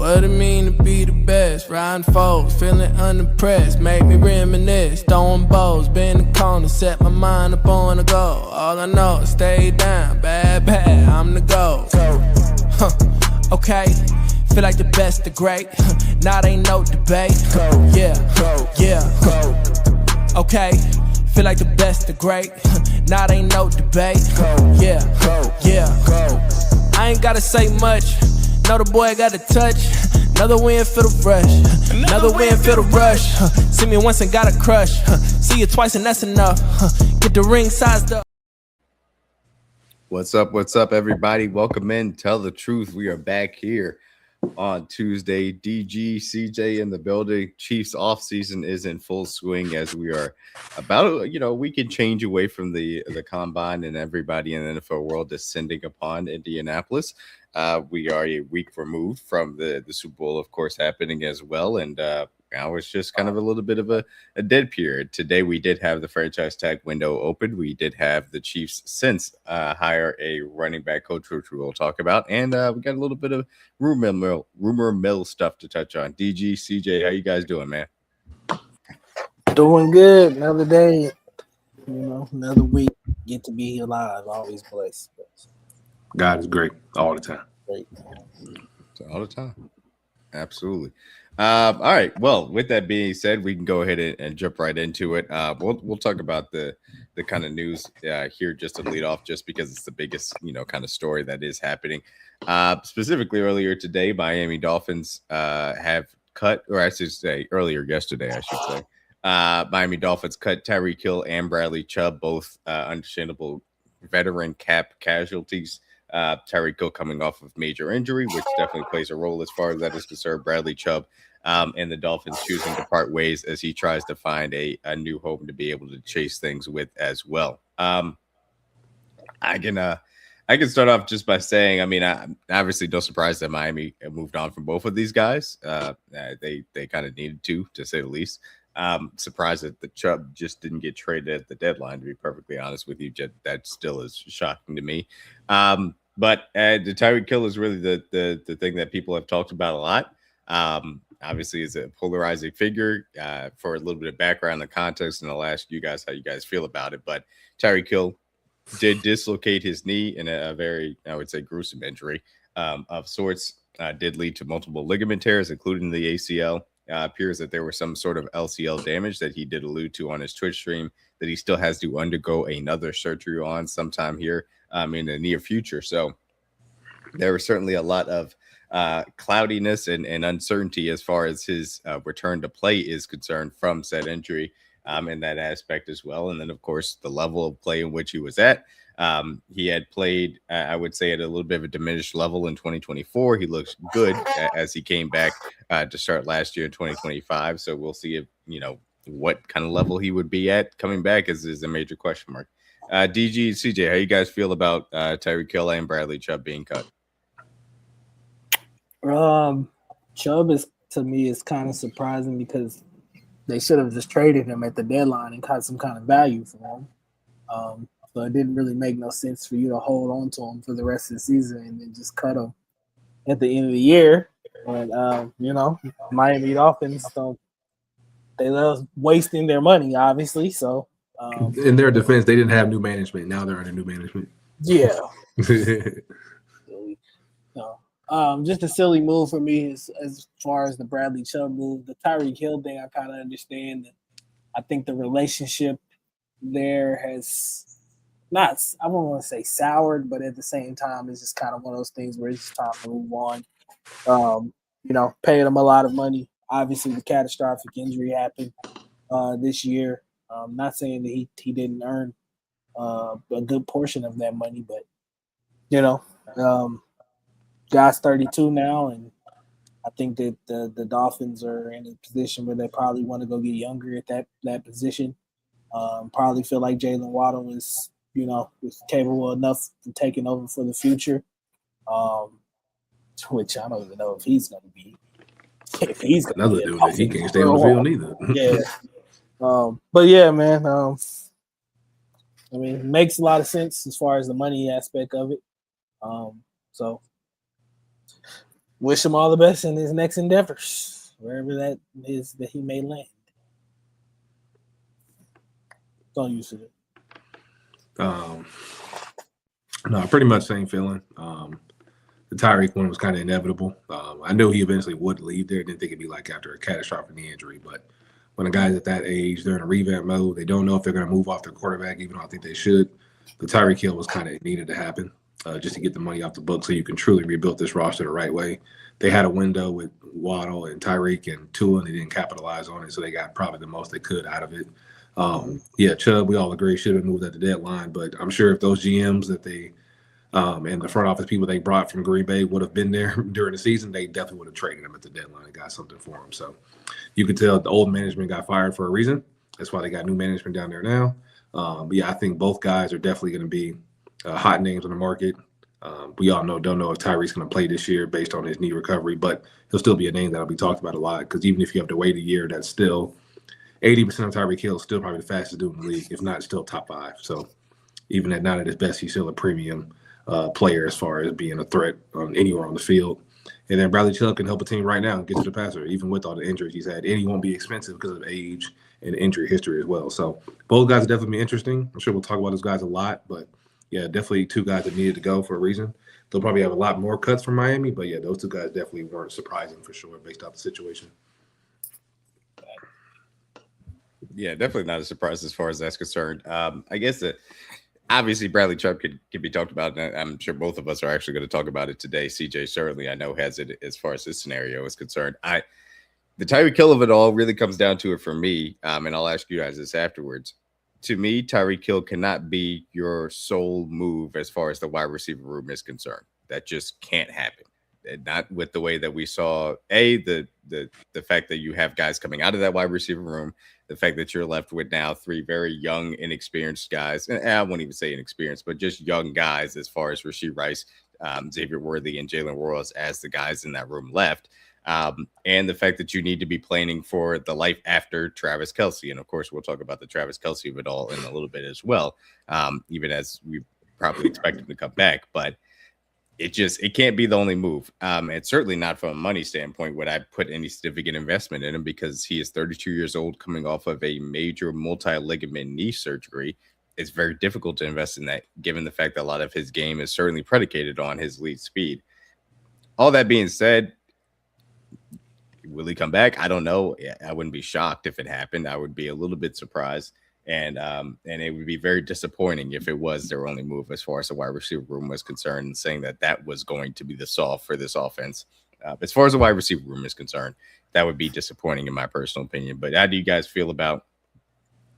What it mean to be the best? Riding foes, feeling unimpressed. Make me reminisce, throwing bows, bend the corner, set my mind up on the goal. All I know is stay down, bad, I'm the goal. Okay, feel like the best, the great. Not ain't no debate. Yeah. Okay, feel like the best, the great. Not ain't no debate. Yeah. I ain't gotta say much. Know the boy got a touch. Another win for the rush. Another win for the rush. See me once and got a crush. See you twice and that's enough. Get the ring sized up. What's up, everybody? Welcome in. Tell the truth. We are back here on Tuesday. DG, CJ in the building. Chiefs offseason is in full swing as we are about, we can change away from the combine and everybody in the NFL world descending upon Indianapolis. We are a week removed from the Super Bowl, of course, happening as well. And now it's just kind of a little bit of a dead period. Today, we did have the franchise tag window open. We did have the Chiefs since hire a running back coach, which we will talk about. And we got a little bit of rumor mill stuff to touch on. DG, CJ, how you guys doing, man? Doing good. Another day, another week. Get to be alive. Always blessed. God is great all the time. Great. All the time. Absolutely. All right. Well, with that being said, we can go ahead and jump right into it. We'll talk about the kind of news here just to lead off, just because it's the biggest, kind of story that is happening. Specifically earlier today, Miami Dolphins have cut, or I should say earlier yesterday, I should say, Miami Dolphins cut Tyreek Hill and Bradley Chubb, both understandable veteran cap casualties. Tyreek Hill coming off of major injury, which definitely plays a role as far as that is concerned. Bradley Chubb and the Dolphins choosing to part ways as he tries to find a new home to be able to chase things with as well. I can start off just by saying, I'm obviously no surprise that Miami moved on from both of these guys. They kind of needed to say the least. Surprised that the Chubb just didn't get traded at the deadline, to be perfectly honest with you. That still is shocking to me. But the Tyreek Hill is really the thing that people have talked about a lot. Obviously, is a polarizing figure. For a little bit of background and context, and I'll ask you guys how you guys feel about it. But Tyreek Hill did dislocate his knee in a very, I would say, gruesome injury of sorts. Did lead to multiple ligament tears, including the ACL. Appears that there was some sort of LCL damage that he did allude to on his Twitch stream that he still has to undergo another surgery on sometime here in the near future. So there was certainly a lot of cloudiness and uncertainty as far as his return to play is concerned from said injury in that aspect as well. And then, of course, the level of play in which he was at. He had played, I would say, at a little bit of a diminished level in 2024. He looks good as he came back to start last year in 2025. So we'll see if, what kind of level he would be at coming back is a major question mark. DG, CJ, how you guys feel about Tyreek Hill and Bradley Chubb being cut? Chubb to me is kind of surprising because they should have just traded him at the deadline and got some kind of value for him. So it didn't really make no sense for you to hold on to him for the rest of the season and then just cut him at the end of the year. But, Miami Dolphins, they love wasting their money, obviously. So in their defense, they didn't have new management. Now they're under new management. Yeah. Just a silly move for me as far as the Bradley Chubb move. The Tyreek Hill thing, I kind of understand. I think the relationship there has not, I won't want to say soured, but at the same time, it's just kind of one of those things where it's just time to move on. Paying him a lot of money. Obviously, the catastrophic injury happened this year. Not saying that he didn't earn a good portion of that money, but, guy's 32 now, and I think that the Dolphins are in a position where they probably want to go get younger at that position. Probably feel like Jalen Waddle is capable enough to taking over for the future, which I don't even know if he's going to be. If he's another dude that he can't stay on the field either. Yeah. But yeah, man. It makes a lot of sense as far as the money aspect of it. So wish him all the best in his next endeavors, wherever that is that he may land. Don't use it. No, pretty much same feeling. The Tyreek one was kind of inevitable. I knew he eventually would leave there. Didn't think it'd be like after a catastrophic knee injury. But when a guy's at that age, they're in a revamp mode. They don't know if they're going to move off their quarterback, even though I think they should. The Tyreek Hill was kind of needed to happen just to get the money off the book so you can truly rebuild this roster the right way. They had a window with Waddle and Tyreek and Tua, and they didn't capitalize on it, so they got probably the most they could out of it. Chubb, we all agree, should have moved at the deadline, but I'm sure if those GMs that they and the front office people they brought from Green Bay would have been there during the season, they definitely would have traded him at the deadline and got something for him. So you could tell the old management got fired for a reason. That's why they got new management down there now. I think both guys are definitely going to be hot names on the market. We all don't know if Tyreek's going to play this year based on his knee recovery, but he'll still be a name that'll be talked about a lot because even if you have to wait a year, that's still 80% of Tyreek Hill is still probably the fastest dude in the league, if not still top 5. So even at not at his best, he's still a premium player as far as being a threat on anywhere on the field. And then Bradley Chubb can help a team right now and get to the passer, even with all the injuries he's had. And he won't be expensive because of age and injury history as well. So both guys will definitely be interesting. I'm sure we'll talk about those guys a lot, but yeah, definitely two guys that needed to go for a reason. They'll probably have a lot more cuts from Miami, but yeah, those two guys definitely weren't surprising for sure based off the situation. Yeah, definitely not a surprise as far as that's concerned. I guess that obviously Bradley Chubb could be talked about, and I'm sure both of us are actually going to talk about it today. CJ certainly, I know, has it as far as this scenario is concerned. The Tyreek Hill of it all really comes down to it for me, and I'll ask you guys this afterwards. To me, Tyreek Hill cannot be your sole move as far as the wide receiver room is concerned. That just can't happen. Not with the way that we saw the fact that you have guys coming out of that wide receiver room, the fact that you're left with now 3 very young, inexperienced guys, and I won't even say inexperienced, but just young guys as far as Rashee Rice, Xavier Worthy, and Jalen Warren as the guys in that room left. And the fact that you need to be planning for the life after Travis Kelce. And of course, we'll talk about the Travis Kelce of it all in a little bit as well, even as we probably expect him to come back. But it can't be the only move. And certainly not from a money standpoint would I put any significant investment in him because he is 32 years old coming off of a major multi-ligament knee surgery. It's very difficult to invest in that given the fact that a lot of his game is certainly predicated on his lead speed. All that being said, will he come back? I don't know. I wouldn't be shocked if it happened. I would be a little bit surprised. And it would be very disappointing if it was their only move as far as the wide receiver room was concerned, and saying that was going to be the solve for this offense. As far as the wide receiver room is concerned, that would be disappointing in my personal opinion. But how do you guys feel about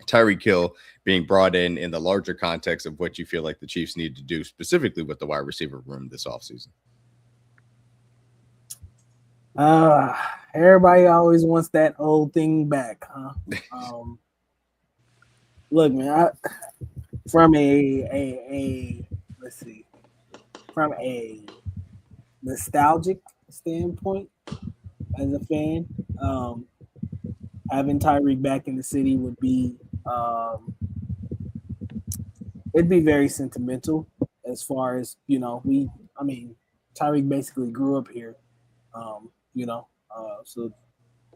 Tyreek Hill being brought in the larger context of what you feel like the Chiefs need to do specifically with the wide receiver room this offseason? Everybody always wants that old thing back, huh? Look, man, from a nostalgic standpoint, as a fan, having Tyreek back in the city would be it'd be very sentimental as far as Tyreek basically grew up here, so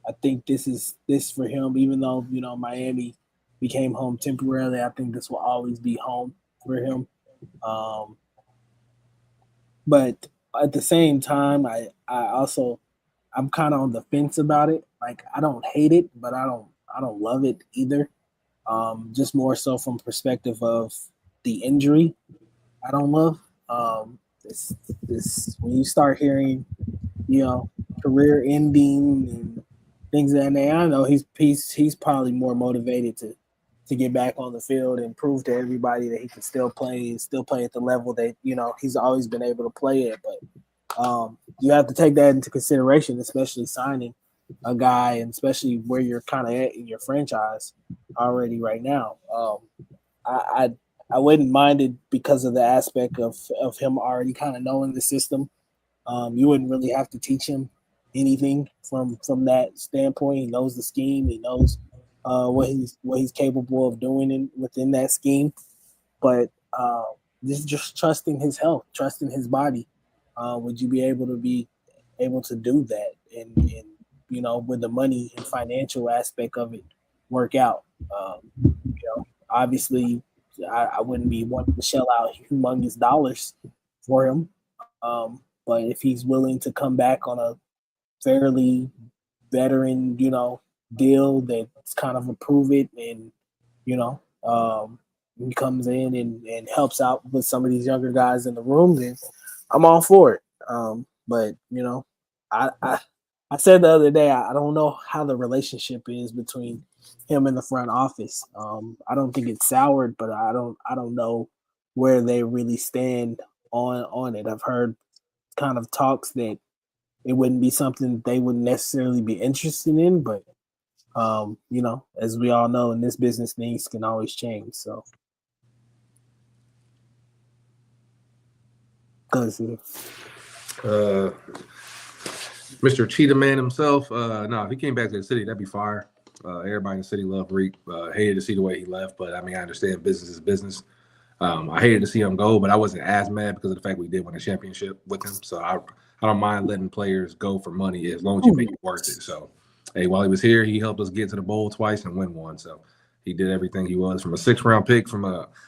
I think this for him, even though Miami became home temporarily, I think this will always be home for him. But at the same time, I'm kind of on the fence about it. Like, I don't hate it, but I don't love it either. Just more so from perspective of the injury, I don't love. This when you start hearing, career ending and things of that nature, I know he's probably more motivated to get back on the field and prove to everybody that he can still play at the level that he's always been able to play at. But you have to take that into consideration, especially signing a guy, and especially where you're kind of at in your franchise already right now. I wouldn't mind it because of the aspect of him already kind of knowing the system. You wouldn't really have to teach him anything from that standpoint. He knows the scheme. He knows what he's capable of doing within that scheme. But this is just trusting his health, trusting his body. Would you be able to be able to do that, and you know, with the money and financial aspect of it work out. You know, obviously, I wouldn't be wanting to shell out humongous dollars for him, but if he's willing to come back on a fairly veteran, you know, deal that's kind of approve it, and you know, he comes in and helps out with some of these younger guys in the room, then I'm all for it. But you know, I said the other day I don't know how the relationship is between him and the front office. I don't think it's soured, but I don't know where they really stand on it. I've heard kind of talks that it wouldn't be something they would necessarily be interested in, but you know, as we all know, in this business, things can always change. So, Mr. Cheetah Man himself, no, if he came back to the city, that'd be fire. Everybody in the city loved Reek. Hated to see the way he left, but I mean, I understand business is business. I hated to see him go, but I wasn't as mad because of the fact we did win a championship with him. So I don't mind letting players go for money as long as you make it worth it. So, hey, while he was here, he helped us get to the bowl twice and win one. So he did everything he was from a 6th-round pick.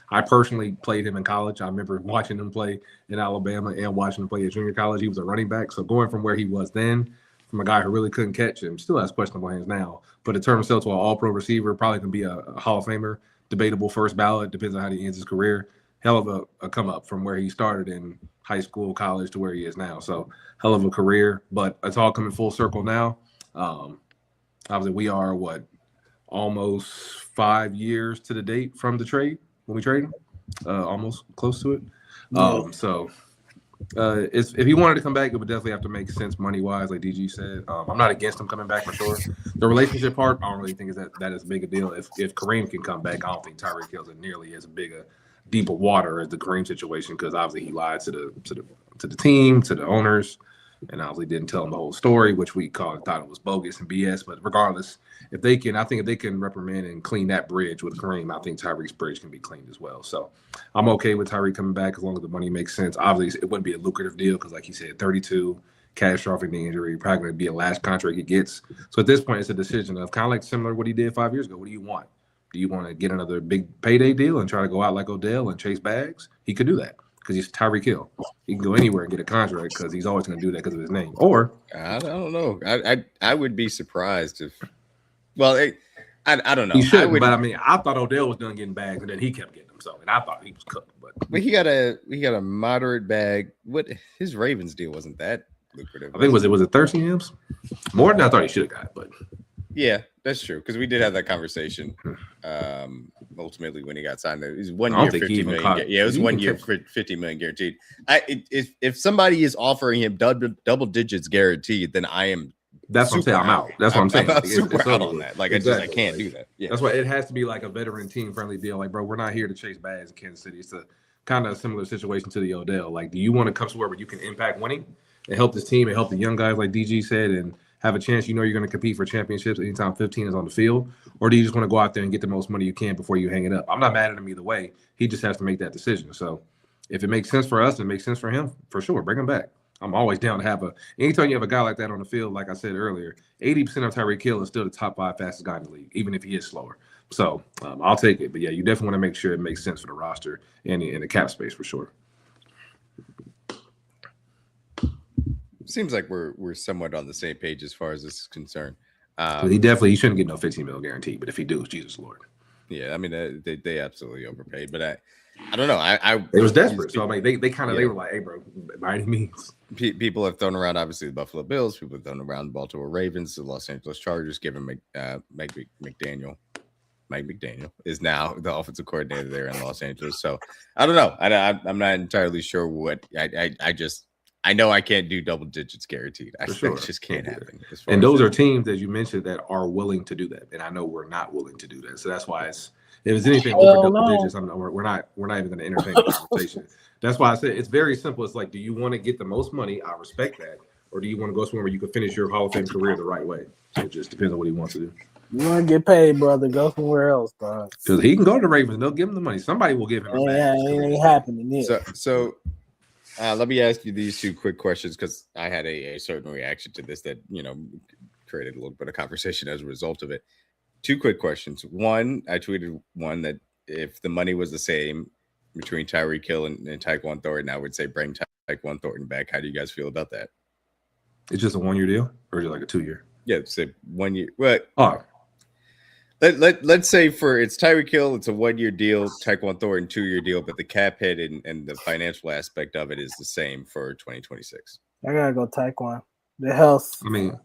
I personally played him in college. I remember watching him play in Alabama and watching him play at junior college. He was a running back. So going from where he was then, from a guy who really couldn't catch him, still has questionable hands now, but it turned himself to an all-pro receiver, probably can be a Hall of Famer, debatable first ballot, depends on how he ends his career. Hell of a come up from where he started in high school, college to where he is now. So hell of a career, but it's all coming full circle now. Obviously, we are almost 5 years to the date from the trade when we traded him, almost close to it. If he wanted to come back, it would definitely have to make sense money wise, like DG said. I'm not against him coming back for sure. The relationship part, I don't really think that is big a deal. If Kareem can come back, I don't think Tyreek Hill's nearly as big a deeper water as the Kareem situation, because obviously he lied to the team, to the owners, and obviously didn't tell them the whole story, which we thought it was bogus and BS. But regardless, I think if they can reprimand and clean that bridge with Kareem, I think Tyreek's bridge can be cleaned as well. So I'm okay with Tyreek coming back as long as the money makes sense. Obviously, it wouldn't be a lucrative deal because, like you said, 32, catastrophic knee injury, probably going to be a last contract he gets. So at this point, it's a decision of kind of like similar to what he did 5 years ago. What do you want? Do you want to get another big payday deal and try to go out like Odell and chase bags? He could do that because he's Tyreek Hill. He can go anywhere and get a contract because he's always going to do that because of his name. Or I don't know. I would be surprised if. Well, I don't know. He should, but I mean, I thought Odell was done getting bags, and then he kept getting them. So, and I thought he was cooked. But he got a moderate bag. What his Ravens deal wasn't that lucrative. I think was it 13 M's? More than I thought he should have got, but. Yeah, that's true, because we did have that conversation. Ultimately, when he got signed, it was 1 year, 50 million. Yeah, it was 1 year, 50 million guaranteed. If somebody is offering him double digits guaranteed, then I am. That's what I'm saying. I'm out. That's what I'm saying. I'm super out on that. Like exactly. I can't do that. Yeah, that's why it has to be like a veteran team friendly deal. Like, bro, we're not here to chase bags in Kansas City. It's a kind of similar situation to the Odell. Like, do you want to come somewhere where you can impact winning and help this team and help the young guys, like DG said, and have a chance, you're going to compete for championships anytime 15 is on the field? Or do you just want to go out there and get the most money you can before you hang it up? I'm not mad at him either way. He just has to make that decision. So if it makes sense for us, it makes sense for him, for sure. Bring him back. I'm always down to have anytime you have a guy like that on the field, like I said earlier, 80% of Tyreek Hill is still the top 5 fastest guy in the league, even if he is slower. So I'll take it. But yeah, you definitely want to make sure it makes sense for the roster and in the cap space for sure. Seems like we're somewhat on the same page as far as this is concerned. He shouldn't get no 15 mil guarantee, but if he does, Jesus Lord. Yeah, I mean they absolutely overpaid, but I don't know. It was desperate, so I mean they were like, hey bro, by any means. People have thrown around obviously the Buffalo Bills. People have thrown around the Baltimore Ravens, the Los Angeles Chargers, given Mike McDaniel. Mike McDaniel is now the offensive coordinator there in Los Angeles. So I don't know. I'm not entirely sure what I know I can't do double digits guaranteed. It just can't happen. And those are teams, as you mentioned, that are willing to do that. And I know we're not willing to do that. So that's why if it's anything over double digits, we're not even going to entertain the conversation. That's why I said it's very simple. It's like, do you want to get the most money? I respect that. Or do you want to go somewhere where you can finish your Hall of Fame career the right way? So it just depends on what he wants to do. You want to get paid, brother? Go somewhere else, bro. Because he can go to the Ravens. They'll give him the money. Somebody will give him. It ain't happening. So Let me ask you these two quick questions because I had a certain reaction to this that created a little bit of conversation as a result of it. Two quick questions. One, I tweeted one that if the money was the same between Tyreek Hill and Tyquan Thornton, I would say bring Tyquan Thornton back. How do you guys feel about that? It's just a 1 year deal, or is it like a 2 year? Yeah, it's a 1 year. But Oh, let's say for it's Tyreek Hill, it's a 1 year deal. Tyquan Thornton 2 year deal, but the cap hit and the financial aspect of it is the same for 2026. I gotta go Taekwon. The health. I mean,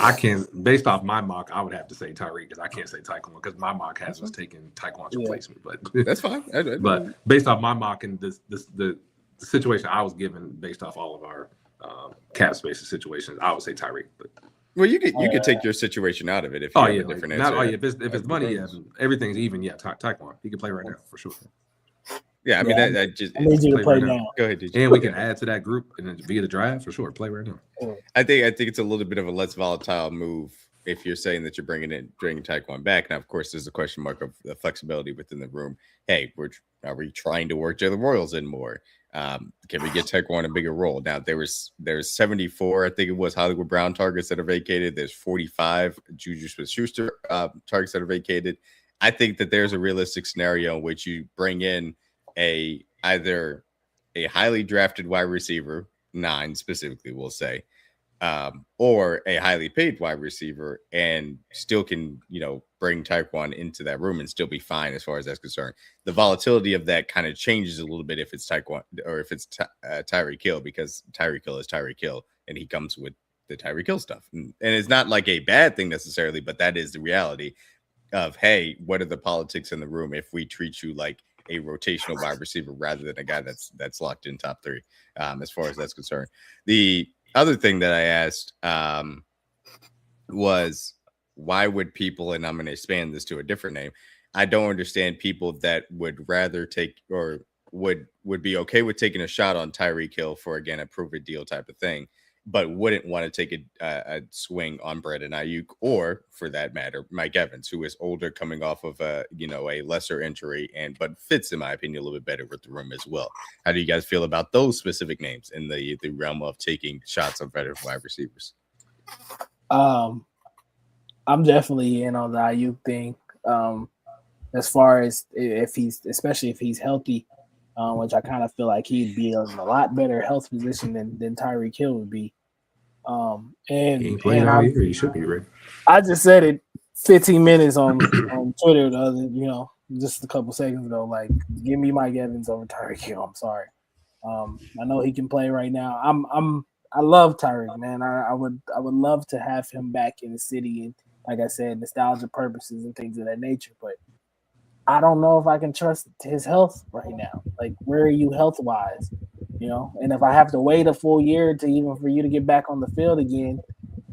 I can't. Based off my mock, I would have to say Tyreek because I can't say Tyquan because my mock has us taking Tyquan's replacement. But that's fine. But based off my mock and the situation I was given based off all of our cap space situations, I would say Tyreek. But well, you could take your situation out of it if you have a different answer. If it's money, yeah, everything's even. Yeah, Tyquan, he can play right now for sure. Yeah, I mean that just I need you to play now. Go ahead, DJ. And we can add to that group and then via the draft for sure. Play right now. I think it's a little bit of a less volatile move if you're saying that you're bringing Tyquan back. Now, of course, there's a question mark of the flexibility within the room. Hey, are we trying to work Jalen Royals in more? Can we get Tyquan a bigger role? Now there's 74, I think it was Hollywood Brown targets that are vacated. There's 45 Juju Smith-Schuster targets that are vacated. I think that there's a realistic scenario in which you bring in either a highly drafted wide receiver, 9 specifically, we'll say, or a highly paid wide receiver, and still can bring Tyquan into that room and still be fine as far as that's concerned. The volatility of that kind of changes a little bit if it's Tyquan or if it's Tyreek Hill, because Tyreek Hill is Tyreek Hill and he comes with the Tyreek Hill stuff, and it's not like a bad thing necessarily, but that is the reality of, hey, what are the politics in the room if we treat you like a rotational wide receiver rather than a guy that's locked in top 3, as far as that's concerned. The other thing that I asked was, why would people, and I'm going to expand this to a different name, I don't understand people that would rather take or would be okay with taking a shot on Tyreek Hill for, again, a prove it deal type of thing, but wouldn't want to take a swing on Brandon Ayuk, or for that matter, Mike Evans, who is older, coming off of a lesser injury, but fits, in my opinion, a little bit better with the room as well. How do you guys feel about those specific names in the realm of taking shots on better wide receivers? I'm definitely in on the Ayuk thing. As far as especially if he's healthy, which I kind of feel like he'd be in a lot better health position than Tyreek Hill would be. He ain't playing out here. He should be, right? I just said it 15 minutes on Twitter the other, just a couple seconds ago. Like, give me Mike Evans over Tyreek Hill. I'm sorry. I know he can play right now. I love Tyreek, man. I would love to have him back in the city, and like I said, nostalgia purposes and things of that nature. But I don't know if I can trust his health right now. Like, where are you health wise? And if I have to wait a full year for you to get back on the field again,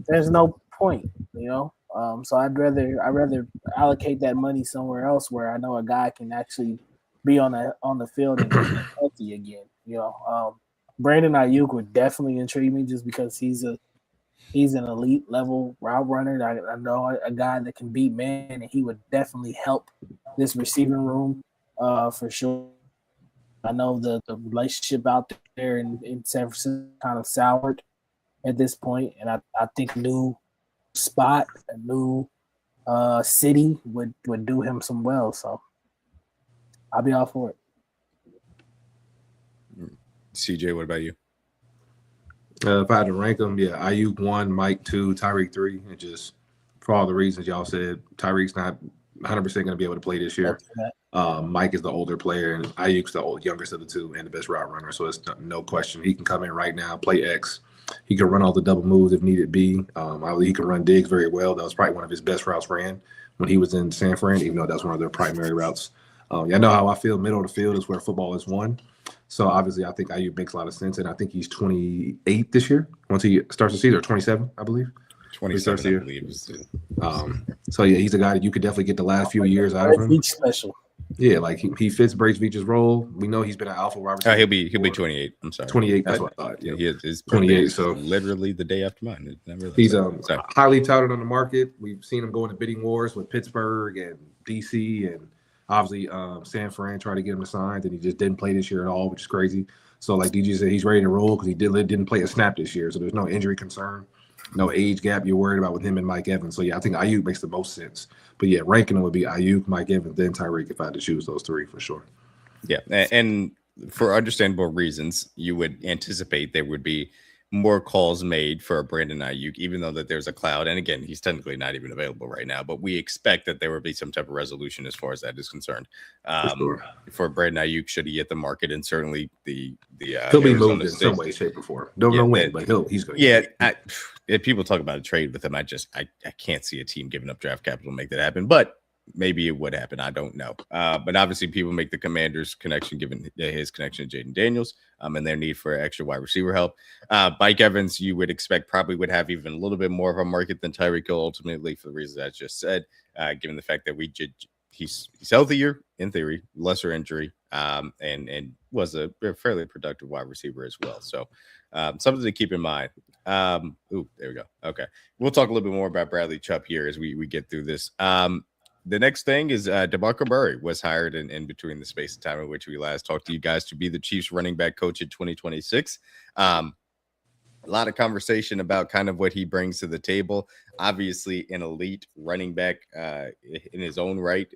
there's no point. So I'd rather allocate that money somewhere else where I know a guy can actually be on the field and get healthy again. Brandon Ayuk would definitely intrigue me just because he's an elite level route runner. I know a guy that can beat man, and he would definitely help this receiving room for sure. I know the relationship out there in San Francisco kind of soured at this point, and I think a new spot, a new city would do him some well. So I'll be all for it. CJ, what about you? If I had to rank them, yeah, Ayuk 1, Mike 2, Tyreek 3, and just for all the reasons y'all said, Tyreek's not 100% going to be able to play this year. Mike is the older player, and Ayuk's the youngest of the two and the best route runner, so it's no question. He can come in right now, play X. He can run all the double moves if needed be. He can run digs very well. That was probably one of his best routes ran when he was in San Fran, even though that's one of their primary routes. Y'all know how I feel. Middle of the field is where football is won. So obviously, I think Ayuk makes a lot of sense, and I think he's 28 this year once he starts the season, or 27, I believe. 27, I believe. So yeah, he's a guy that you could definitely get the last few years out of him. Veach special. Yeah, like he fits Brace Veach's role. We know he's been an alpha wide receiver. He'll be 28. I'm sorry, 28. That's what I thought. Yeah, he is 28. So literally the day after mine. He's highly touted on the market. We've seen him go into bidding wars with Pittsburgh and DC, and obviously San Fran tried to get him signed, and he just didn't play this year at all, which is crazy. So like DJ said, he's ready to roll because he didn't play a snap this year. So there's no injury concern, no age gap you're worried about with him and Mike Evans. So yeah, I think Ayuk makes the most sense. But yeah, ranking them would be Ayuk, Mike Evans, then Tyreek if I had to choose those three for sure. Yeah, and for understandable reasons, you would anticipate there would be more calls made for Brandon Ayuk, even though that there's a cloud. And again, he's technically not even available right now, but we expect that there will be some type of resolution as far as that is concerned. For Brandon Ayuk, should he hit the market, and certainly the he'll be moved in some way, shape, or form. Don't know when, but he's going to. Yeah, if people talk about a trade with him, I can't see a team giving up draft capital to make that happen, but maybe it would happen. I don't know. But obviously people make the Commanders connection given his connection to Jaden Daniels and their need for extra wide receiver help. Mike Evans, you would expect probably would have even a little bit more of a market than Tyreek Hill ultimately for the reasons I just said, given the fact that he's healthier in theory, lesser injury, and was a fairly productive wide receiver as well. So something to keep in mind. There we go. Okay. We'll talk a little bit more about Bradley Chubb here as we get through this. The next thing is DeMarco Murray was hired in between the space and time in which we last talked to you guys to be the Chiefs running back coach in 2026. A lot of conversation about kind of what he brings to the table. Obviously, an elite running back in his own right.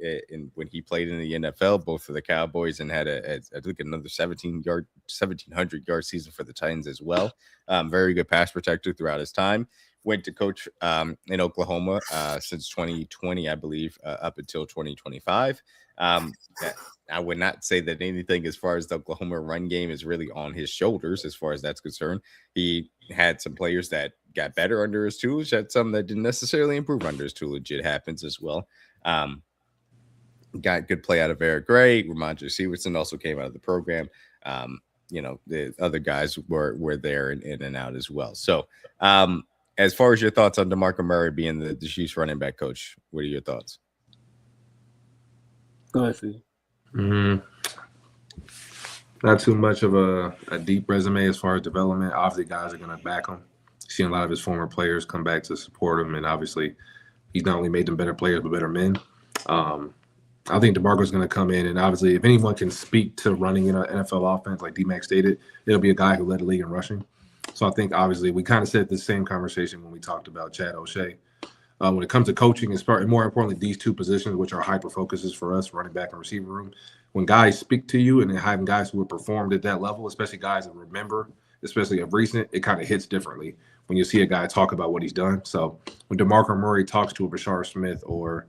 When he played in the NFL, both for the Cowboys and had I think another 1,700 yard season for the Titans as well. Very good pass protector throughout his time. Went to coach in Oklahoma since 2020, I believe, up until 2025. I would not say that anything as far as the Oklahoma run game is really on his shoulders as far as that's concerned. He had some players that got better under his tutelage, had some that didn't necessarily improve under his tutelage. It happens as well. Got good play out of Eric Gray. Ramondre Stevenson also came out of the program. The other guys were there in and out as well. So as far as your thoughts on DeMarco Murray being the Chiefs running back coach, what are your thoughts? Go ahead, Steve. Not too much of a deep resume as far as development. Obviously, guys are going to back him. Seen a lot of his former players come back to support him, and obviously, he's not only made them better players but better men. I think DeMarco's going to come in, and obviously, if anyone can speak to running in an NFL offense, like DMAC'S stated, it'll be a guy who led the league in rushing. So I think, obviously, we kind of said the same conversation when we talked about Chad O'Shea. When it comes to coaching, and more importantly, these two positions, which are hyper focuses for us, running back and receiver room, when guys speak to you and having guys who have performed at that level, especially guys that remember, especially of recent, it kind of hits differently when you see a guy talk about what he's done. So when DeMarco Murray talks to a Bashar Smith, or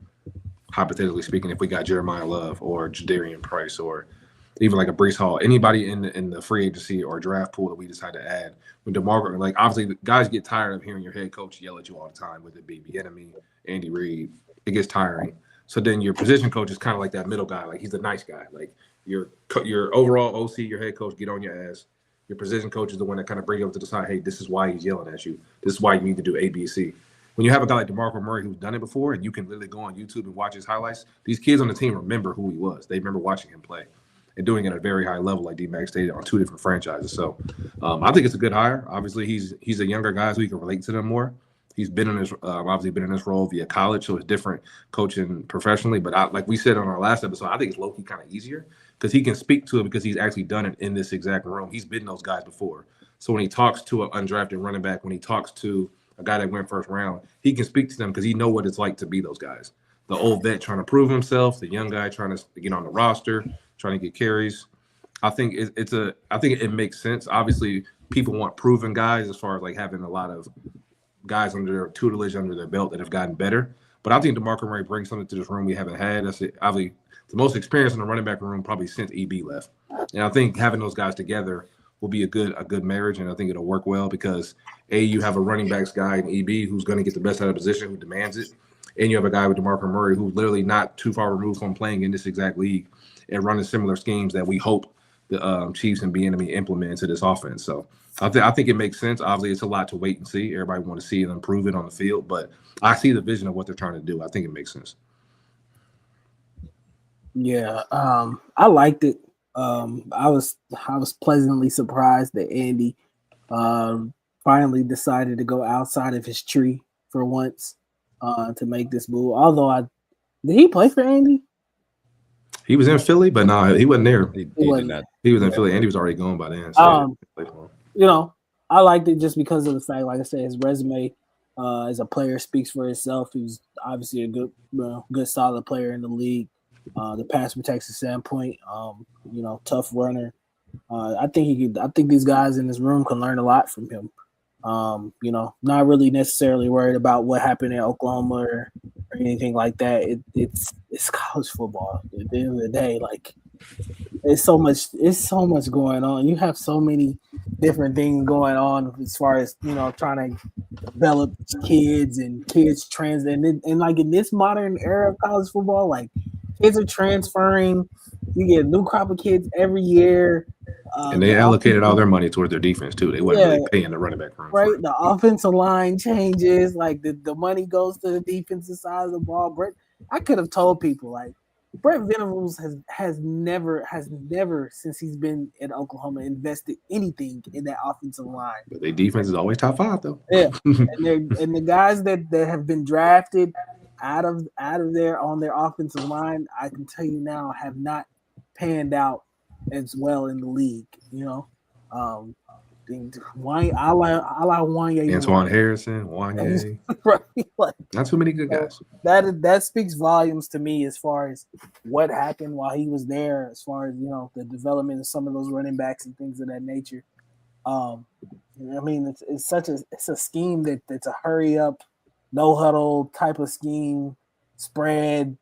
hypothetically speaking, if we got Jeremiah Love or Jadarian Price or even like a Breece Hall, anybody in the free agency or draft pool that we decide to add, when DeMarco, like obviously the guys get tired of hearing your head coach yell at you all the time, whether it be Bieniemy, Andy Reid, it gets tiring. So then your position coach is kind of like that middle guy, like he's the nice guy. Like your overall OC, your head coach, get on your ass. Your position coach is the one that kind of bring you up to the side, hey, this is why he's yelling at you. This is why you need to do A, B, C. When you have a guy like DeMarco Murray who's done it before, and you can literally go on YouTube and watch his highlights, these kids on the team remember who he was. They remember watching him play and doing it at a very high level, like DMAC'S stated, on two different franchises. So I think it's a good hire. Obviously, he's a younger guy, so he can relate to them more. He's been in this, obviously been in this role via college, so it's different coaching professionally. But like we said on our last episode, I think it's low-key kind of easier because he can speak to it because he's actually done it in this exact room. He's been those guys before. So when he talks to an undrafted running back, when he talks to a guy that went first round, he can speak to them because he know what it's like to be those guys. The old vet trying to prove himself, the young guy trying to get on the roster, trying to get carries. I think it makes sense. Obviously, people want proven guys as far as like having a lot of guys under their tutelage, under their belt that have gotten better. But I think DeMarco Murray brings something to this room we haven't had. That's obviously the most experience in the running back room probably since EB left. And I think having those guys together will be a good marriage, and I think it'll work well because you have a running backs guy in EB who's going to get the best out of the position, who demands it, and you have a guy with DeMarco Murray who's literally not too far removed from playing in this exact league and running similar schemes that we hope the Chiefs and Bieniemy implement into this offense. So I think it makes sense. Obviously, it's a lot to wait and see. Everybody want to see and improve it on the field, but I see the vision of what they're trying to do. I think it makes sense. Yeah, I liked it. I was pleasantly surprised that Andy finally decided to go outside of his tree for once to make this move. Although did he play for Andy? He was in Philly, but no, he wasn't there. He did not. He was in Philly, and he was already gone by then. So you know, I liked it just because of the fact, like I said, his resume as a player speaks for itself. He's obviously a good solid player in the league. The pass protection standpoint, tough runner. I think these guys in this room can learn a lot from him. Not really necessarily worried about what happened in Oklahoma or anything like that. It's college football. At the end of the day, like it's so much going on. You have so many different things going on as far as trying to develop kids and kids trans and like in this modern era of college football, like kids are transferring. You get a new crop of kids every year. And they allocated all their money toward their defense too. They wasn't really paying the running back room. Right. The offensive line changes. Like the money goes to the defensive side of the ball. I could have told people like Brett Venables has never since he's been in Oklahoma invested anything in that offensive line. But their defense is always top 5 though. Yeah. and the guys that have been drafted out of there on their offensive line, I can tell you now, have not panned out as well in the league, Antoine Harrison, Wanye. Right, like, not too many good guys. That speaks volumes to me as far as what happened while he was there, as far as the development of some of those running backs and things of that nature. It's a scheme that's a hurry up, no huddle type of scheme, spread.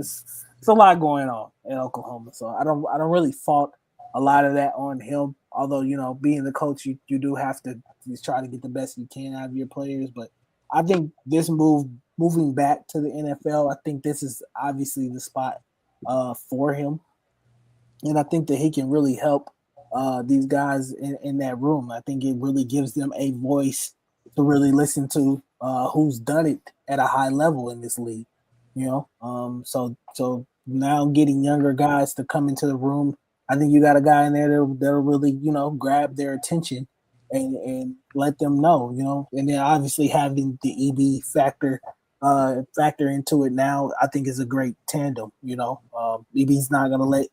It's a lot going on in Oklahoma, so I don't really fault a lot of that on him. Although being the coach, you do have to just try to get the best you can out of your players. But I think this moving back to the NFL, I think this is obviously the spot for him, and I think that he can really help these guys in that room. I think it really gives them a voice to really listen to who's done it at a high level in this league. So now getting younger guys to come into the room, I think you got a guy in there that'll really, grab their attention and let them know, and then obviously having the EB factor into it now, I think is a great tandem. EB's not going to let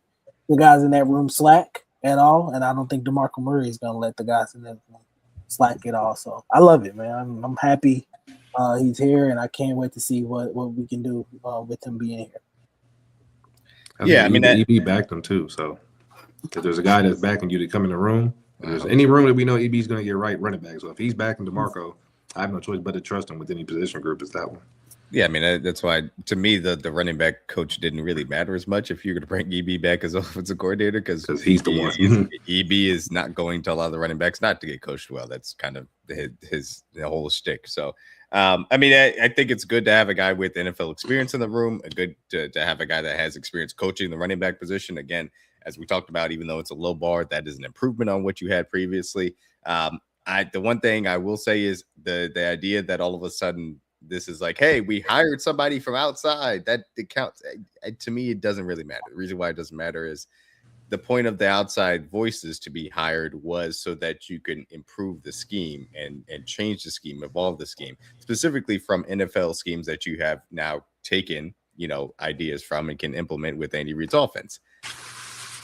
the guys in that room slack at all, and I don't think DeMarco Murray is going to let the guys in that room slack at all. So I love it, man. I'm happy he's here, and I can't wait to see what we can do with him being here. EB backed him too. So if there's a guy that's backing you to come in the room, if there's any room that we know EB's going to get right running back. So if he's backing DeMarco, I have no choice but to trust him with any position group. Is that one? Yeah, that's why to me the running back coach didn't really matter as much if you're going to bring EB back as offensive coordinator because he's the one. EB is not going to allow the running backs not to get coached well. That's kind of his whole shtick. So I think it's good to have a guy with NFL experience in the room. Good to have a guy that has experience coaching the running back position. Again, as we talked about, even though it's a low bar, that is an improvement on what you had previously. The one thing I will say is the idea that all of a sudden this is like, hey, we hired somebody from outside, that it counts. To me, it doesn't really matter. The reason why it doesn't matter is the point of the outside voices to be hired was so that you can improve the scheme and change the scheme, evolve the scheme, specifically from NFL schemes that you have now taken, ideas from and can implement with Andy Reid's offense.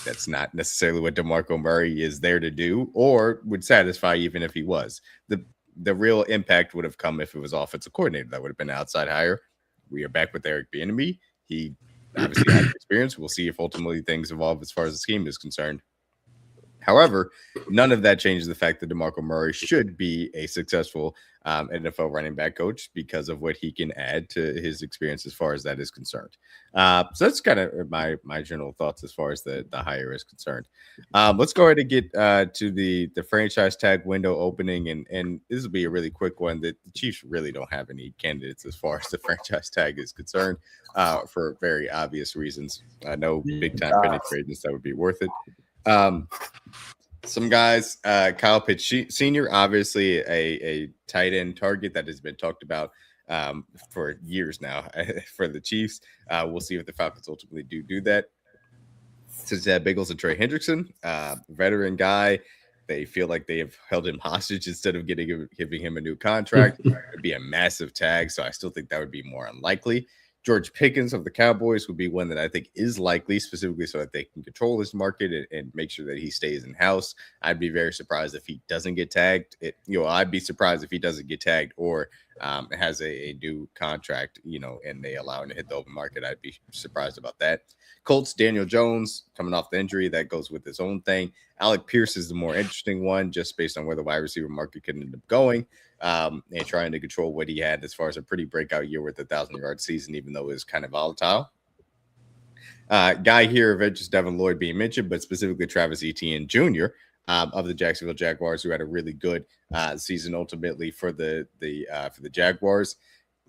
That's not necessarily what DeMarco Murray is there to do or would satisfy even if he was. The real impact would have come if it was offensive coordinator. That would have been an outside hire. We are back with Eric Bieniemy. He obviously has experience. We'll see if ultimately things evolve as far as the scheme is concerned. However, none of that changes the fact that DeMarco Murray should be a successful NFL running back coach because of what he can add to his experience as far as that is concerned. So that's kind of my general thoughts as far as the hire is concerned. Let's go ahead and get to the franchise tag window opening, and this will be a really quick one. The Chiefs really don't have any candidates as far as the franchise tag is concerned for very obvious reasons. I know big time penny trades that would be worth it. Some guys, Kyle Pitts Sr., obviously a tight end target that has been talked about for years now for the Chiefs. We'll see if the Falcons ultimately do that. Zed Biggles and Trey Hendrickson, veteran guy. They feel like they have held him hostage instead of giving him a new contract. It'd be a massive tag, so I still think that would be more unlikely. George Pickens of the Cowboys would be one that I think is likely, specifically so that they can control this market and make sure that he stays in house. I'd be very surprised if he doesn't get tagged. I'd be surprised if he doesn't get tagged or has a new contract, and they allow him to hit the open market. I'd be surprised about that. Colts, Daniel Jones coming off the injury, that goes with his own thing. Alec Pierce is the more interesting one, just based on where the wide receiver market could end up going, and trying to control what he had as far as a pretty breakout year with the 1,000-yard season, even though it was kind of volatile. Guy here of it, just Devin Lloyd being mentioned, but specifically Travis Etienne Jr. Of the Jacksonville Jaguars, who had a really good season ultimately for the Jaguars.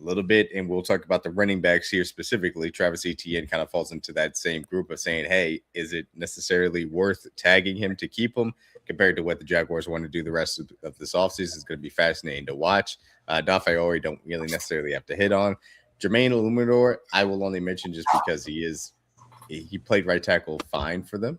A little bit, and we'll talk about the running backs here specifically. Travis Etienne kind of falls into that same group of saying, hey, is it necessarily worth tagging him to keep him compared to what the Jaguars want to do the rest of this offseason? Is going to be fascinating to watch. Dafiori don't really necessarily have to hit on. Jermaine Illuminor, I will only mention just because he played right tackle fine for them.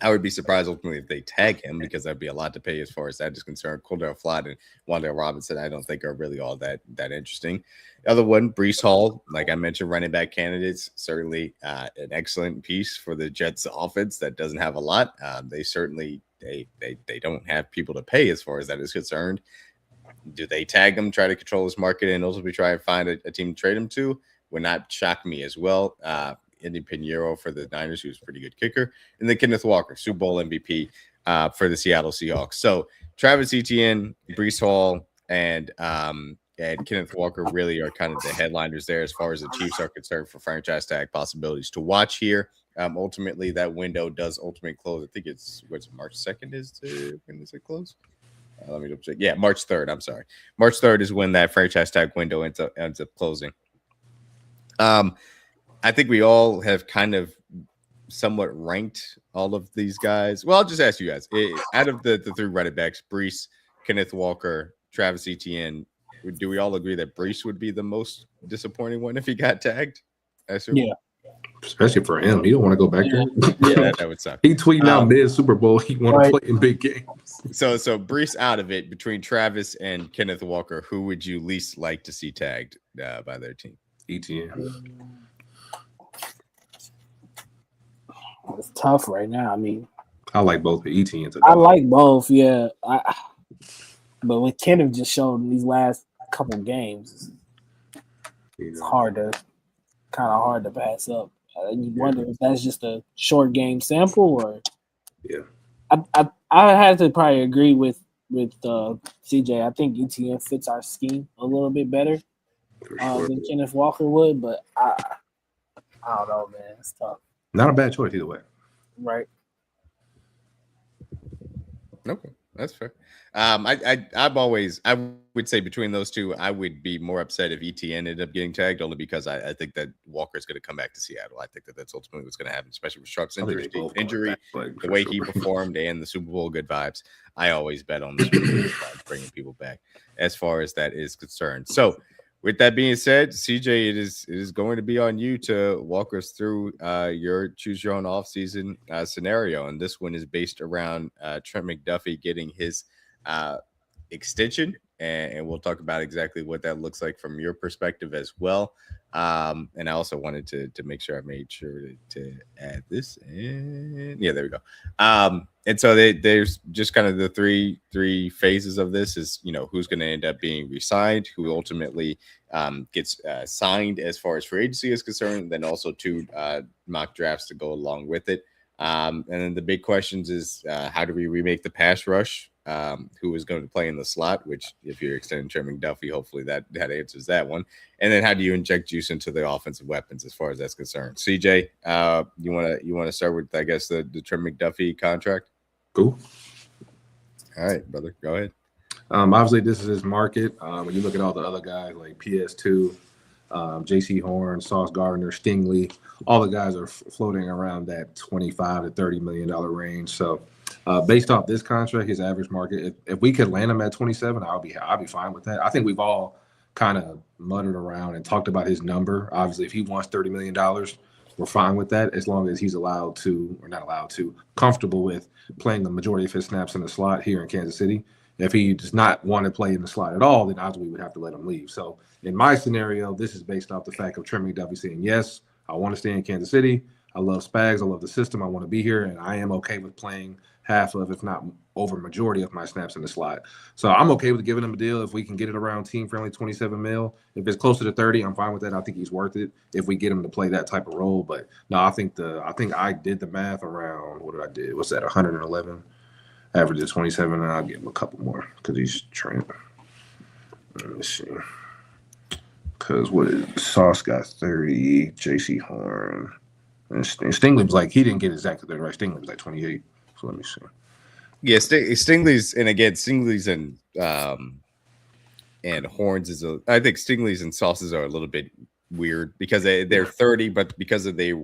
I would be surprised ultimately if they tag him, because that'd be a lot to pay as far as that is concerned. Cordell Flott and Wan'Dale Robinson, I don't think are really all that interesting. The other one, Breece Hall, like I mentioned, running back candidates, certainly an excellent piece for the Jets offense that doesn't have a lot. They certainly they don't have people to pay as far as that is concerned. Do they tag him, try to control this market, and ultimately try and find a team to trade him to? Would not shock me as well. Indy Pinheiro for the Niners, who's a pretty good kicker, and then Kenneth Walker, Super Bowl MVP for the Seattle Seahawks. So Travis Etienne, Breece Hall, and Kenneth Walker really are kind of the headliners there as far as the Chiefs are concerned for franchise tag possibilities to watch here. Ultimately, that window does ultimately close. I think it's March 2nd when does it close? Let me double check. Yeah, March 3rd. I'm sorry. March 3rd is when that franchise tag window ends up closing. I think we all have kind of somewhat ranked all of these guys. Well, I'll just ask you guys. Out of the three running backs, Breece, Kenneth Walker, Travis Etienne, do we all agree that Breece would be the most disappointing one if he got tagged? Yeah. Especially for him. He don't want to go back there. Yeah, that would suck. He tweeting out mid-Super Bowl he want to play in big games. So Breece out of it, between Travis and Kenneth Walker, who would you least like to see tagged by their team? Etienne. It's tough right now. I mean, I like both the Etienne's. I like both, yeah. But what Kenneth just showed in these last couple games, it's kind of hard to pass up. You wonder if that's just a short game sample, or I had to probably agree with CJ. I think Etienne fits our scheme a little bit better than Kenneth Walker would, but I don't know, man. It's tough. Not a bad choice either way. Right. Okay, that's fair. I would say between those two, I would be more upset if Etienne ended up getting tagged, only because I think that Walker's going to come back to Seattle. I think that's ultimately what's going to happen, especially with Sharp's injury, the way he performed, and the Super Bowl good vibes. I always bet on the Super Bowl good vibes, bringing people back as far as that is concerned. So, with that being said, CJ, it is going to be on you to walk us through your choose your own offseason scenario. And this one is based around Trent McDuffie getting his extension. And we'll talk about exactly what that looks like from your perspective as well. And I also wanted to make sure I made sure to add this. And yeah, there we go. And so there's just kind of the three phases of this is, who's going to end up being re-signed, who ultimately gets signed as far as free agency is concerned, then also two mock drafts to go along with it. And then the big questions is how do we remake the pass rush? Who is going to play in the slot, which if you're extending Trent McDuffie, hopefully that answers that one. And then how do you inject juice into the offensive weapons as far as that's concerned? CJ, you want to start with, I guess, the Trent McDuffie contract? Cool. All right, brother, go ahead. Obviously, this is his market. When you look at all the other guys like PS2, J.C. Horn, Sauce Gardner, Stingley, all the guys are floating around that $25 to $30 million range. So, based off this contract, his average market, if we could land him at 27, I'll be fine with that. I think we've all kind of muttered around and talked about his number. Obviously, if he wants $30 million, we're fine with that as long as he's comfortable with playing the majority of his snaps in the slot here in Kansas City. If he does not want to play in the slot at all, then obviously we would have to let him leave. So in my scenario, this is based off the fact of Trent McDuffie saying, yes, I want to stay in Kansas City. I love Spags. I love the system. I want to be here, and I am okay with playing half of, if not over majority of my snaps in the slot. So I'm okay with giving him a deal if we can get it around team friendly 27 mil. If it's closer to 30, I'm fine with that. I think he's worth it if we get him to play that type of role. But no, I think I did the math around, what did I did? What's that, 111? Average of 27, and I'll give him a couple more because he's Trent. Let me see. Because what is Sauce got 30, JC Horn. And Stingley was like, he didn't get exactly 30, right? Stingley was like 28. So let me see. Yeah, Stingley's, and again, Stingley's and Horns is I think Stingley's and Sauces are a little bit weird because they're 30, but because they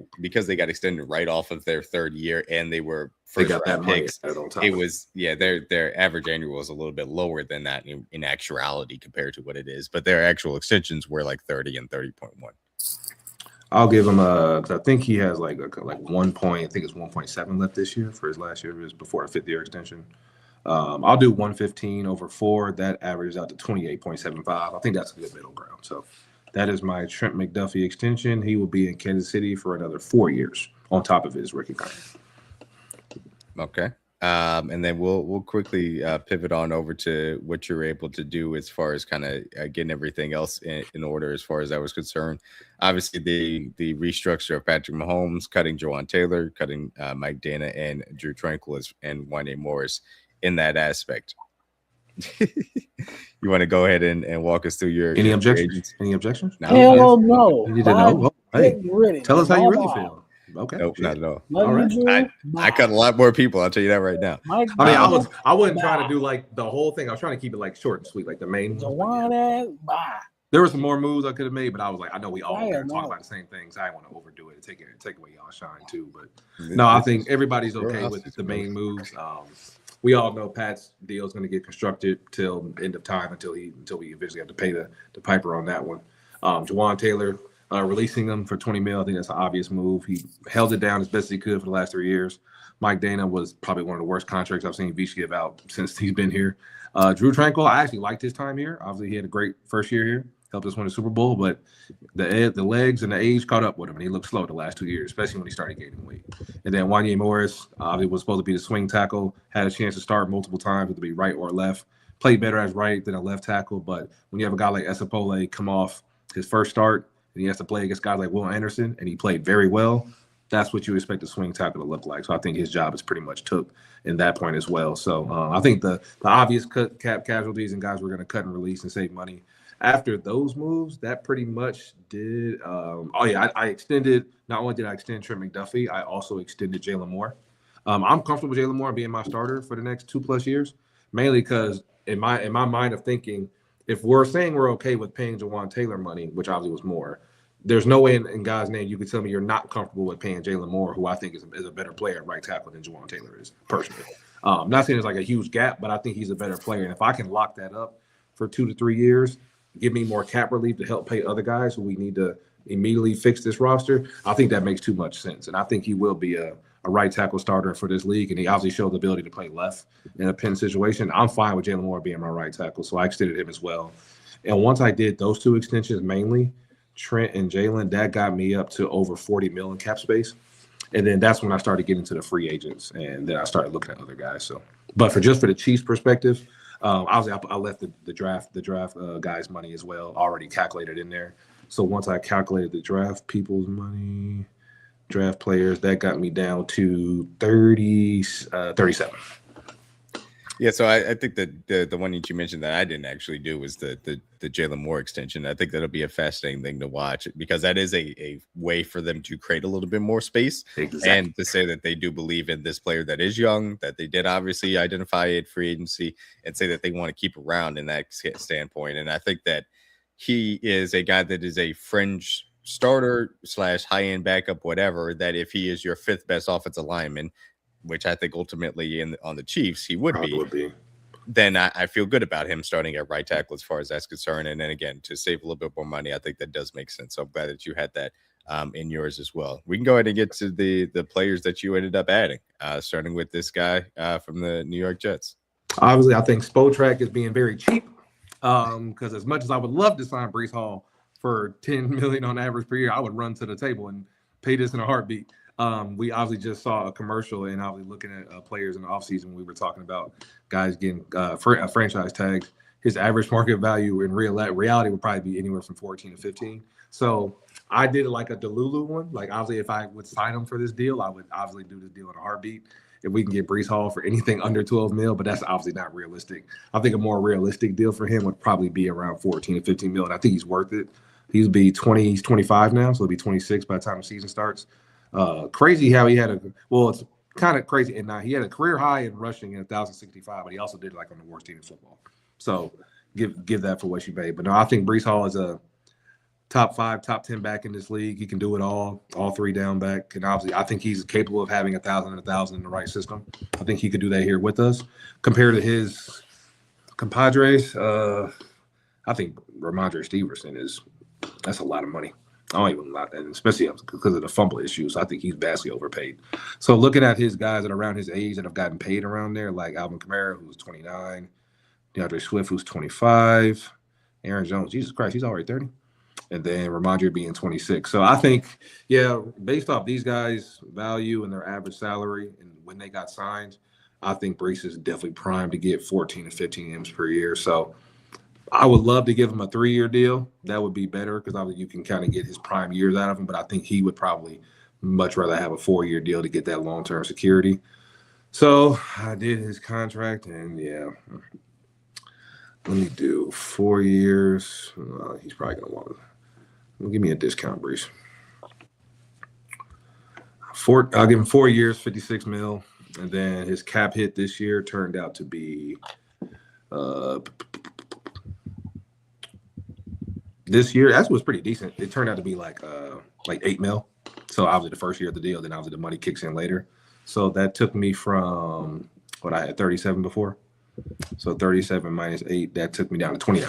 got extended right off of their third year and they were first round picks, it was their average annual was a little bit lower than that in actuality compared to what it is, but their actual extensions were like 30 and 30.1. I'll give him because I think he has like 1 point. I think it's 1.7 left this year for his last year, before a fifth year extension. I'll do 115 over 4. That averages out to 28.75. I think that's a good middle ground. So that is my Trent McDuffie extension. He will be in Kansas City for another 4 years on top of his rookie contract. Okay. And then we'll quickly pivot on over to what you're able to do as far as kind of getting everything else in order as far as that was concerned. Obviously, the restructure of Patrick Mahomes, cutting Jawan Taylor, cutting Mike Dana and Drew Tranquill and Wanya Morris in that aspect. You want to go ahead and walk us through your objections? Any objections? No. Hell no. You need to know. Hey, tell us how you really feel. Okay. Nope, not at all. All right. I cut a lot more people. I'll tell you that right now. I wasn't trying to do like the whole thing. I was trying to keep it like short and sweet, like the main. There were some more moves I could have made, but I was like, I know we all talk about the same things. I want to overdo it and take away y'all shine too. But no, I think everybody's okay with the main moves. We all know Pat's deal is going to get constructed till end of time until we eventually have to pay the piper on that one. Jawan Taylor. Releasing him for 20 mil, I think that's an obvious move. He held it down as best he could for the last 3 years. Mike Dana was probably one of the worst contracts I've seen Veach give out since he's been here. Drew Tranquill, I actually liked his time here. Obviously, he had a great first year here, helped us win the Super Bowl, but the legs and the age caught up with him, and he looked slow the last 2 years, especially when he started gaining weight. And then Wanya Morris, he was supposed to be the swing tackle, had a chance to start multiple times, to be right or left. Played better as right than a left tackle, but when you have a guy like Esapole come off his first start, and he has to play against guys like Will Anderson, and he played very well, that's what you expect the swing tackle to look like. So I think his job is pretty much took in that point as well. So I think the obvious cap casualties and guys we're going to cut and release and save money. After those moves, that pretty much did. I extended. Not only did I extend Trent McDuffie, I also extended Jalen Moore. I'm comfortable with Jalen Moore being my starter for the next 2+ years, mainly because in my mind of thinking, if we're saying we're okay with paying Jawan Taylor money, which obviously was more, there's no way in God's name you could tell me you're not comfortable with paying Jalen Moore, who I think is a better player at right tackle than Jawan Taylor is, personally. Not saying there's like a huge gap, but I think he's a better player. And if I can lock that up for 2 to 3 years, give me more cap relief to help pay other guys who we need to immediately fix this roster, I think that makes too much sense. And I think he will be a right tackle starter for this league, and he obviously showed the ability to play left in a pin situation. I'm fine with Jalen Moore being my right tackle, so I extended him as well. And once I did those 2 extensions, mainly Trent and Jalen, that got me up to over 40 mil in cap space. And then that's when I started getting to the free agents, and then I started looking at other guys. So, but for the Chiefs perspective, obviously I left the draft guys' money as well already calculated in there. So once I calculated the draft people's money, draft players, that got me down to 37. Yeah, so I think that the one that you mentioned that I didn't actually do was the Jalen Moore extension. I think that'll be a fascinating thing to watch because that is a way for them to create a little bit more space. Exactly. And to say that they do believe in this player that is young, that they did obviously identify at free agency, and say that they want to keep around in that standpoint. And I think that he is a guy that is a fringe starter / high-end backup, whatever, that if he is your 5th best offensive lineman, which I think ultimately on the Chiefs he would be, then I feel good about him starting at right tackle as far as that's concerned. And then again, to save a little bit more money, I think that does make sense. So I'm glad that you had that in yours as well. We can go ahead and get to the players that you ended up adding, starting with this guy from the New York Jets. Obviously, I think Spotrac is being very cheap. Because as much as I would love to sign Breece Hall for $10 million on average per year, I would run to the table and pay this in a heartbeat. We obviously just saw a commercial and obviously looking at players in the offseason. We were talking about guys getting franchise tags. His average market value in reality would probably be anywhere from 14 to 15. So I did like a Delulu one. Like obviously, if I would sign him for this deal, I would obviously do this deal in a heartbeat. If we can get Breece Hall for anything under 12 mil, but that's obviously not realistic. I think a more realistic deal for him would probably be around 14 to 15 mil, and I think he's worth it. He's 25 now, so he'll be 26 by the time the season starts. Crazy how he had it's kind of crazy. And he had a career high in rushing in 1,065, but he also did like on the worst team in football. So give that for what you paid. But no, I think Breece Hall is a top 5, top 10 back in this league. He can do it all 3 down back. And obviously, I think he's capable of having 1,000 in the right system. I think he could do that here with us. Compared to his compadres, I think Ramondre Stevenson that's a lot of money. I don't even like that, and especially because of the fumble issues. I think he's vastly overpaid. So looking at his guys that are around his age that have gotten paid around there, like Alvin Kamara, who's 29, DeAndre Swift, who's 25, Aaron Jones, Jesus Christ, he's already 30. And then Ramondre being 26. So I think, based off these guys' value and their average salary and when they got signed, I think Breece is definitely primed to get 14 to 15 M's per year. So I would love to give him a 3-year deal. That would be better because obviously you can kind of get his prime years out of him. But I think he would probably much rather have a 4-year deal to get that long-term security. So I did his contract, and let me do 4 years. He's probably going to want to. Give me a discount, Breece. I'll give him 4 years, 56 mil, and then his cap hit this year turned out to be this year. That was pretty decent. It turned out to be like 8 mil. So obviously the first year of the deal, then obviously the money kicks in later. So that took me from what I had 37 before. So 37 minus 8, that took me down to 29.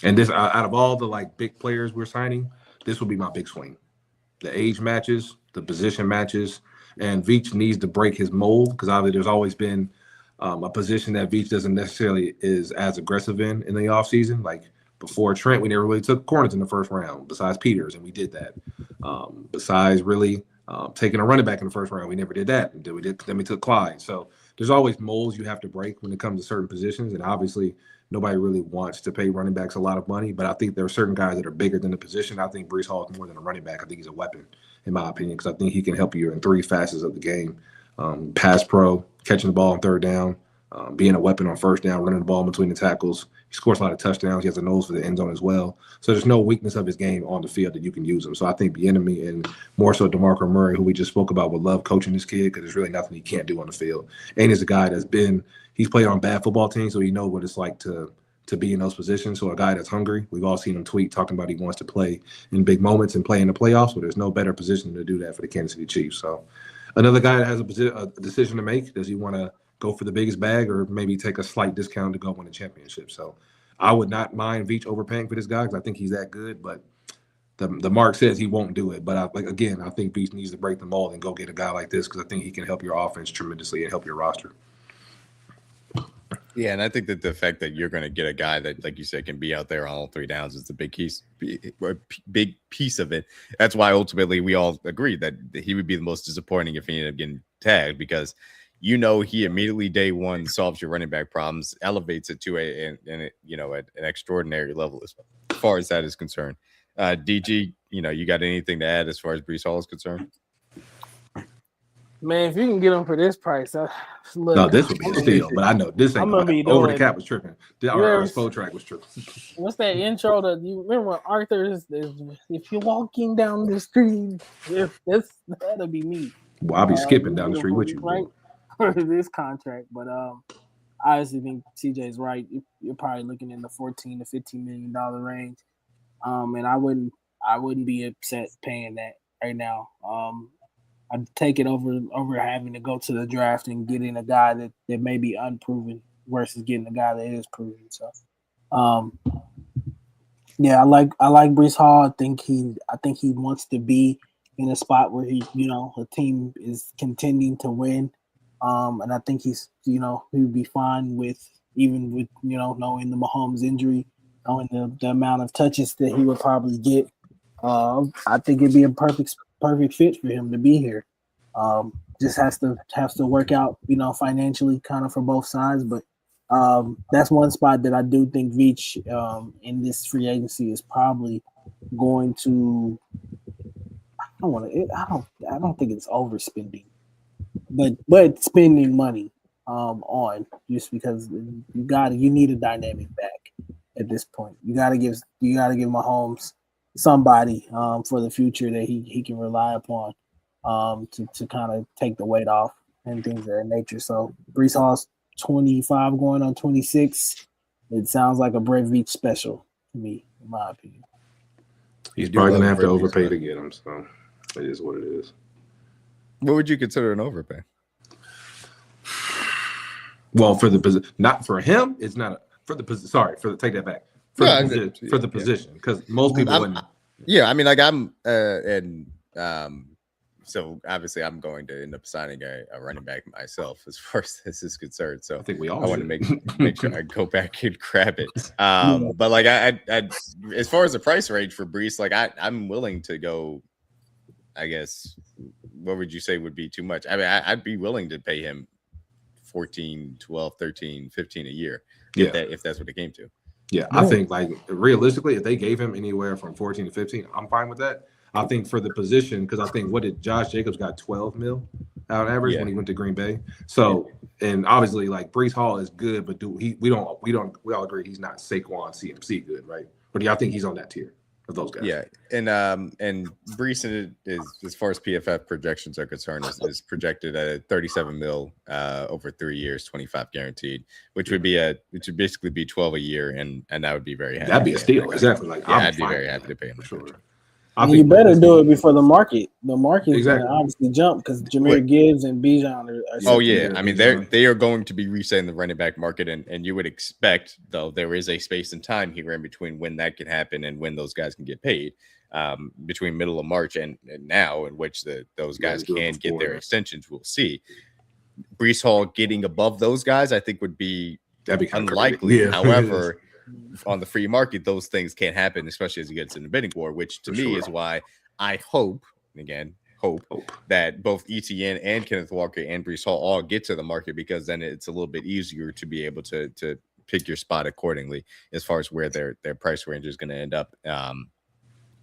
And this, out of all the big players we're signing, this will be my big swing. The age matches, the position matches, and Veach needs to break his mold because obviously there's always been a position that Veach doesn't necessarily is as aggressive in the offseason. Like before Trent, we never really took corners in the first round, besides Peters, and we did that. Besides really taking a running back in the first round, we never did that. Then we took Clyde. So there's always molds you have to break when it comes to certain positions, and obviously nobody really wants to pay running backs a lot of money, but I think there are certain guys that are bigger than the position. I think Breece Hall is more than a running back. I think he's a weapon, in my opinion, because I think he can help you in 3 facets of the game. Pass pro, catching the ball on 3rd down, being a weapon on 1st down, running the ball between the tackles. He scores a lot of touchdowns. He has a nose for the end zone as well. So there's no weakness of his game on the field that you can use him. So I think Bieniemy and more so DeMarco Murray, who we just spoke about, would love coaching this kid because there's really nothing he can't do on the field. And he's a guy he's played on bad football teams, so he knows what it's like to be in those positions. So a guy that's hungry, we've all seen him tweet talking about he wants to play in big moments and play in the playoffs, but there's no better position to do that for the Kansas City Chiefs. So another guy that has a decision to make, does he want to go for the biggest bag or maybe take a slight discount to go win a championship? So I would not mind Veach overpaying for this guy because I think he's that good, but the mark says he won't do it. But I think Veach needs to break the mold and go get a guy like this because I think he can help your offense tremendously and help your roster. Yeah, and I think that the fact that you're going to get a guy that, like you said, can be out there on all 3 downs is the big piece of it. That's why ultimately we all agreed that he would be the most disappointing if he ended up getting tagged because he immediately day one solves your running back problems, elevates it to an extraordinary level as far as that is concerned. DG, you got anything to add as far as Breece Hall is concerned? Man, if you can get him for this price, look, no, this would be a steal. But I know this ain't over the cap was tripping. Our Spotrac was tripping. What's that intro that you remember when Arthur is if you're walking down the street, that'll be me. Well, I'll be skipping down the street with you, right? This contract, but I honestly think CJ's right. You're probably looking in the $14 to $15 million range, and I wouldn't be upset paying that right now. I'd take it over having to go to the draft and getting a guy that may be unproven versus getting a guy that is proven. So, I like Breece Hall. I think he wants to be in a spot where a team is contending to win. And I think he's, he would be fine with, even with, knowing the Mahomes injury, knowing the amount of touches that he would probably get. I think it'd be a perfect fit for him to be here. Just has to work out, financially kind of for both sides. But that's one spot that I do think Veach in this free agency is probably going to. I don't think it's overspending, but spending money on, just because you need a dynamic back at this point. You gotta give Mahomes somebody for the future that he can rely upon to kind of take the weight off and things of that nature. So Breece Hall's 25 going on 26. It sounds like a Brett Veach special to me, in my opinion. He's probably gonna have to overpay to get him, so it is what it is. What would you consider an overpay? Well, for the position, not for him. It's not for the position. Sorry, take that back. For the position, because most people wouldn't. Yeah, I mean, like so obviously I'm going to end up signing a running back myself as far as this is concerned. So I think we all. I want to make sure I go back and grab it. But like I as far as the price range for Breece, like I'm willing to go. I guess, what would you say would be too much? I mean, I'd be willing to pay him 14, 12, 13, 15 a year if that's what it came to. Yeah, I think, like, realistically, if they gave him anywhere from 14 to 15, I'm fine with that. I think for the position, because I think, what did Josh Jacobs got 12 mil out average when he went to Green Bay? So, and obviously, like, Breece Hall is good, but we all agree he's not Saquon CMC good, right? But I think he's on that tier of those guys. Yeah, and Breece is, as far as PFF projections are concerned, is projected at 37 mil over 3 years, 25 guaranteed, which would basically be 12 a year, and that would be very happy. That'd be a steal, exactly. Like, I'd be very happy to pay him for sure. You better do it before the market. The market is going to obviously jump because Jahmyr Gibbs and Bijan are. Oh yeah, I mean they are going to be resetting the running back market, and you would expect, though, there is a space and time here in between when that can happen and when those guys can get paid, between middle of March and now, in which those guys can get their extensions. We'll see. Breece Hall getting above those guys, I think, would be unlikely. However, on the free market, those things can't happen, especially as he gets in the bidding war, which to me is why I hope that both ETN and Kenneth Walker and Breece Hall all get to the market, because then it's a little bit easier to be able to pick your spot accordingly as far as where their price range is going to end up, and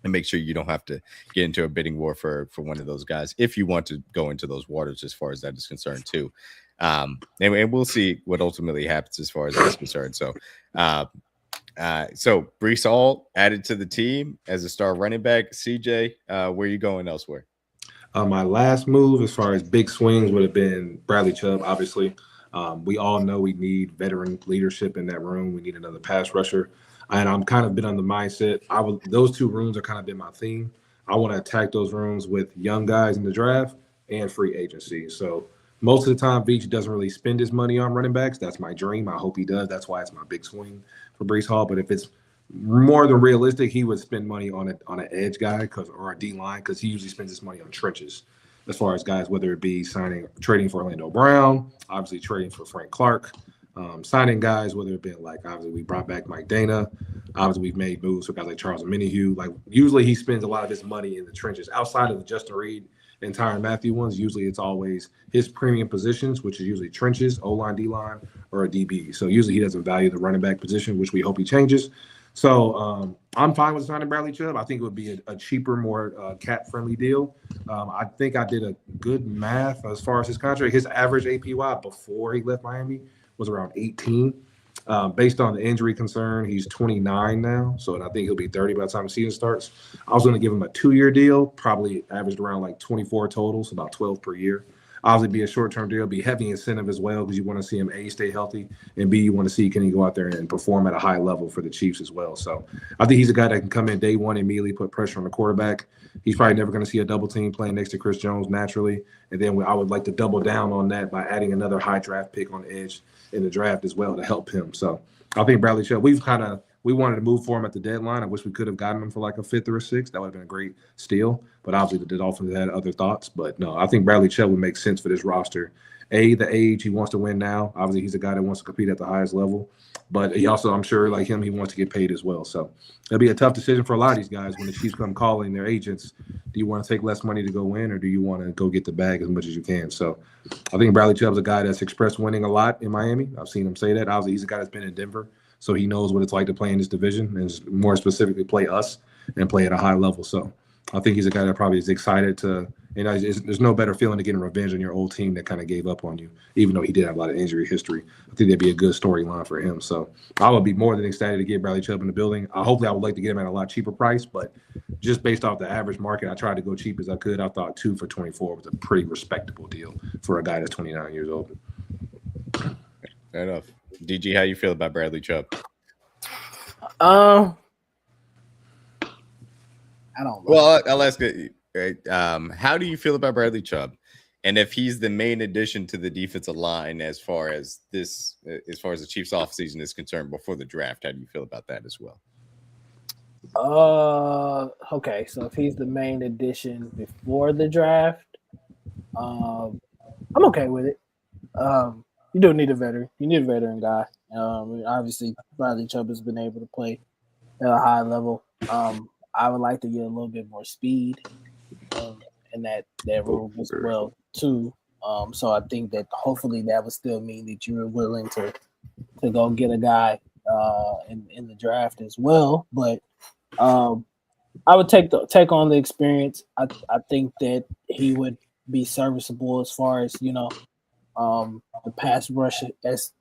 make sure you don't have to get into a bidding war for one of those guys if you want to go into those waters as far as that is concerned too. And we'll see what ultimately happens as far as that's concerned. So Breece Hall added to the team as a star running back. CJ, where are you going elsewhere? My last move, as far as big swings, would have been Bradley Chubb. Obviously, we all know we need veteran leadership in that room. We need another pass rusher, and I'm kind of been on the mindset. Those two rooms are kind of been my theme. I want to attack those rooms with young guys in the draft and free agency. So most of the time, Veach doesn't really spend his money on running backs. That's my dream. I hope he does. That's why it's my big swing for Breece Hall. But if it's more than realistic, he would spend money on an edge guy or a D line, because he usually spends his money on trenches. As far as guys, whether it be trading for Orlando Brown, obviously trading for Frank Clark, signing guys, whether it be like, obviously we brought back Mike Dana, obviously we've made moves for guys like Charles Omenihu. Like, usually he spends a lot of his money in the trenches outside of the Justin Reed and Tyrann Mathieu ones. Usually it's always his premium positions, which is usually trenches, O-line, D-line, or a DB. So usually he doesn't value the running back position, which we hope he changes. So I'm fine with signing Bradley Chubb. I think it would be a cheaper, more cap-friendly deal. I think I did a good math as far as his contract. His average APY before he left Miami was around 18. Based on the injury concern, he's 29 now. So, and I think he'll be 30 by the time the season starts. I was going to give him a 2-year deal, probably averaged around like 24 total, so about 12 per year. Obviously, be a short-term deal, be heavy incentive as well, because you want to see him, A, stay healthy, and B, you want to see can he go out there and perform at a high level for the Chiefs as well. So I think he's a guy that can come in day one and immediately put pressure on the quarterback. He's probably never going to see a double team playing next to Chris Jones naturally. And then I would like to double down on that by adding another high draft pick on the edge in the draft as well to help him. So I think Bradley Chubb, we've kind of we wanted to move for him at the deadline. I wish we could have gotten him for like a 5th or a 6th. That would have been a great steal. But obviously the Dolphins had other thoughts. But no, I think Bradley Chubb would make sense for this roster. The age, he wants to win now. Obviously, he's a guy that wants to compete at the highest level. But he also, I'm sure, like him, he wants to get paid as well. So it'll be a tough decision for a lot of these guys when the Chiefs come calling their agents. Do you want to take less money to go in, or do you want to go get the bag as much as you can? So I think Bradley Chubb's a guy that's expressed winning a lot in Miami. I've seen him say that. Obviously, he's a guy that's been in Denver, so he knows what it's like to play in this division and more specifically play us and play at a high level. So I think he's a guy that probably is excited to, there's no better feeling to getting revenge on your old team that kind of gave up on you, even though he did have a lot of injury history. I think that'd be a good storyline for him. So I would be more than excited to get Bradley Chubb in the building. Hopefully I would like to get him at a lot cheaper price, but just based off the average market, I tried to go cheap as I could. I thought 2 for 24 was a pretty respectable deal for a guy that's 29 years old. Fair enough. DG, how you feel about Bradley Chubb? I don't know. Well, I'll ask it. Right? How do you feel about Bradley Chubb, and if he's the main addition to the defensive line as far as the Chiefs' offseason is concerned before the draft? How do you feel about that as well? Okay. So if he's the main addition before the draft, I'm okay with it. You don't need a veteran. You need a veteran guy. Obviously, Bradley Chubb has been able to play at a high level. I would like to get a little bit more speed in that room as well too. So I think that hopefully that would still mean that you're willing to go get a guy in the draft as well. But I would take on the experience. I think that he would be serviceable as far as the pass rush as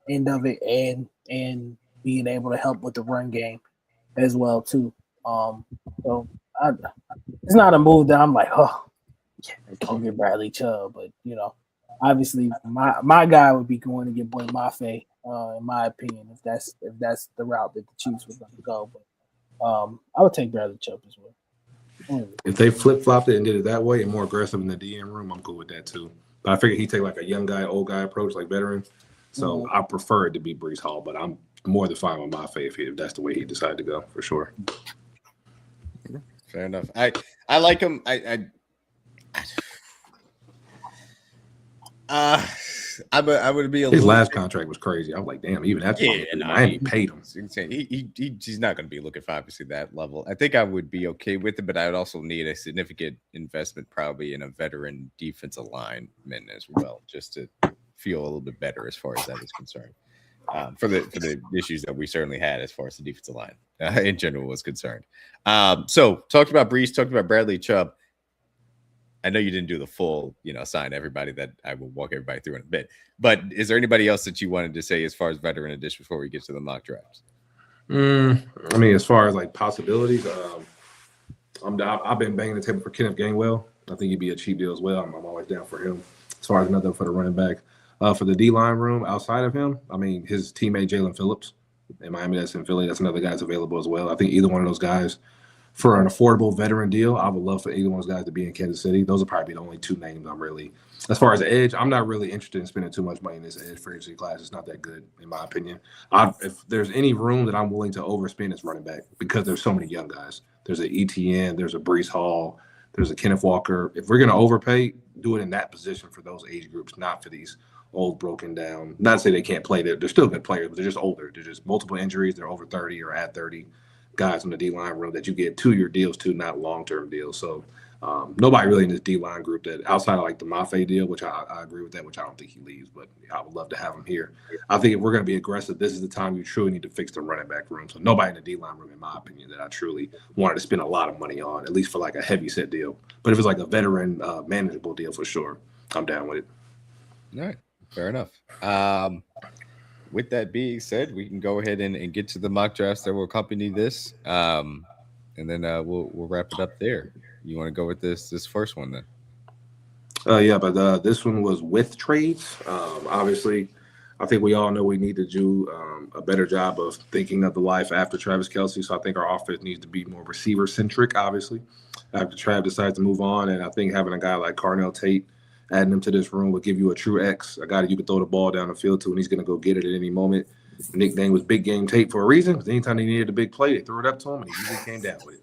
end of it and being able to help with the run game as well too. So it's not a move that I'm like, oh, yeah, go get Bradley Chubb. But obviously my guy would be going to get Boy Mafe, in my opinion, if that's the route that the Chiefs were going to go. But I would take Bradley Chubb as well. If they flip-flopped it and did it that way and more aggressive in the DM room, I'm cool with that too. But I figured he'd take like a young guy, old guy approach, like veteran. So I prefer it to be Breece Hall, but I'm more than fine with Mafe if that's the way he decided to go, for sure. Fair enough. I like him. I would be his last contract was crazy. I was like, damn, even that's Miami paid him. He's not going to be looking for obviously that level. I think I would be okay with it, but I would also need a significant investment probably in a veteran defensive lineman as well, just to feel a little bit better as far as that is concerned. For the issues that we certainly had as far as the defensive line in general was concerned. So talked about Breece, talked about Bradley Chubb. I know you didn't do the full, sign everybody that I will walk everybody through in a bit. But is there anybody else that you wanted to say as far as veteran addition before we get to the mock drafts? I mean, as far as like possibilities, I've been banging the table for Kenneth Gainwell. I think he'd be a cheap deal as well. I'm always down for him. As far as another for the running back. For the D-line room outside of him, I mean, his teammate Jalen Phillips in Miami, that's in Philly, that's another guy that's available as well. I think either one of those guys, for an affordable veteran deal, I would love for either one of those guys to be in Kansas City. Those are probably the only 2 names I'm really – as far as edge, I'm not really interested in spending too much money in this edge free agency class. It's not that good, in my opinion. If there's any room that I'm willing to overspend, it's running back because there's so many young guys. There's an ETN, there's a Breece Hall, there's a Kenneth Walker. If we're going to overpay, do it in that position for those age groups, not for these – old, broken down. Not to say they can't play. They're still good players, but they're just older. They're just multiple injuries. They're over 30 or at 30 guys in the D-line room that you get 2-year deals to, not long-term deals. So nobody really in this D-line group that outside of like the Mafe deal, which I agree with that, which I don't think he leaves, but I would love to have him here. I think if we're going to be aggressive, this is the time you truly need to fix the running back room. So nobody in the D-line room, in my opinion, that I truly wanted to spend a lot of money on, at least for like a heavy set deal. But if it's like a veteran manageable deal for sure, I'm down with it. All right. Fair enough. With that being said, we can go ahead and get to the mock drafts that will accompany this, and then we'll wrap it up there. You want to go with this first one then? Yeah, but this one was with trades. Obviously, I think we all know we need to do a better job of thinking of the life after Travis Kelce. So I think our offense needs to be more receiver-centric, obviously, after Trav decides to move on. And I think having a guy like Carnell Tate, adding him to this room will give you a true X, a guy that you can throw the ball down the field to, and he's going to go get it at any moment. The nickname was Big Game Tape for a reason, because anytime they needed a big play, they threw it up to him, and he usually came down with it,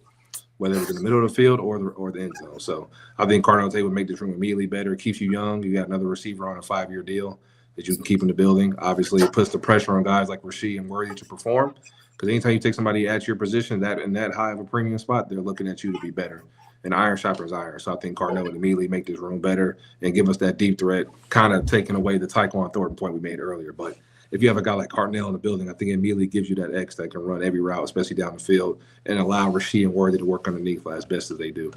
whether it was in the middle of the field or the end zone. So I think Cardinal Tate would make this room immediately better. It keeps you young. You got another receiver on a 5-year deal that you can keep in the building. Obviously, it puts the pressure on guys like Rasheed and Worthy to perform, because anytime you take somebody at your position that in that high of a premium spot, they're looking at you to be better. And iron sharpens iron. So I think Cardinal would immediately make this room better and give us that deep threat, kind of taking away the Tyquan Thornton point we made earlier. But if you have a guy like Cardinal in the building, I think it immediately gives you that X that can run every route, especially down the field, and allow Rasheed and Worthy to work underneath as best as they do.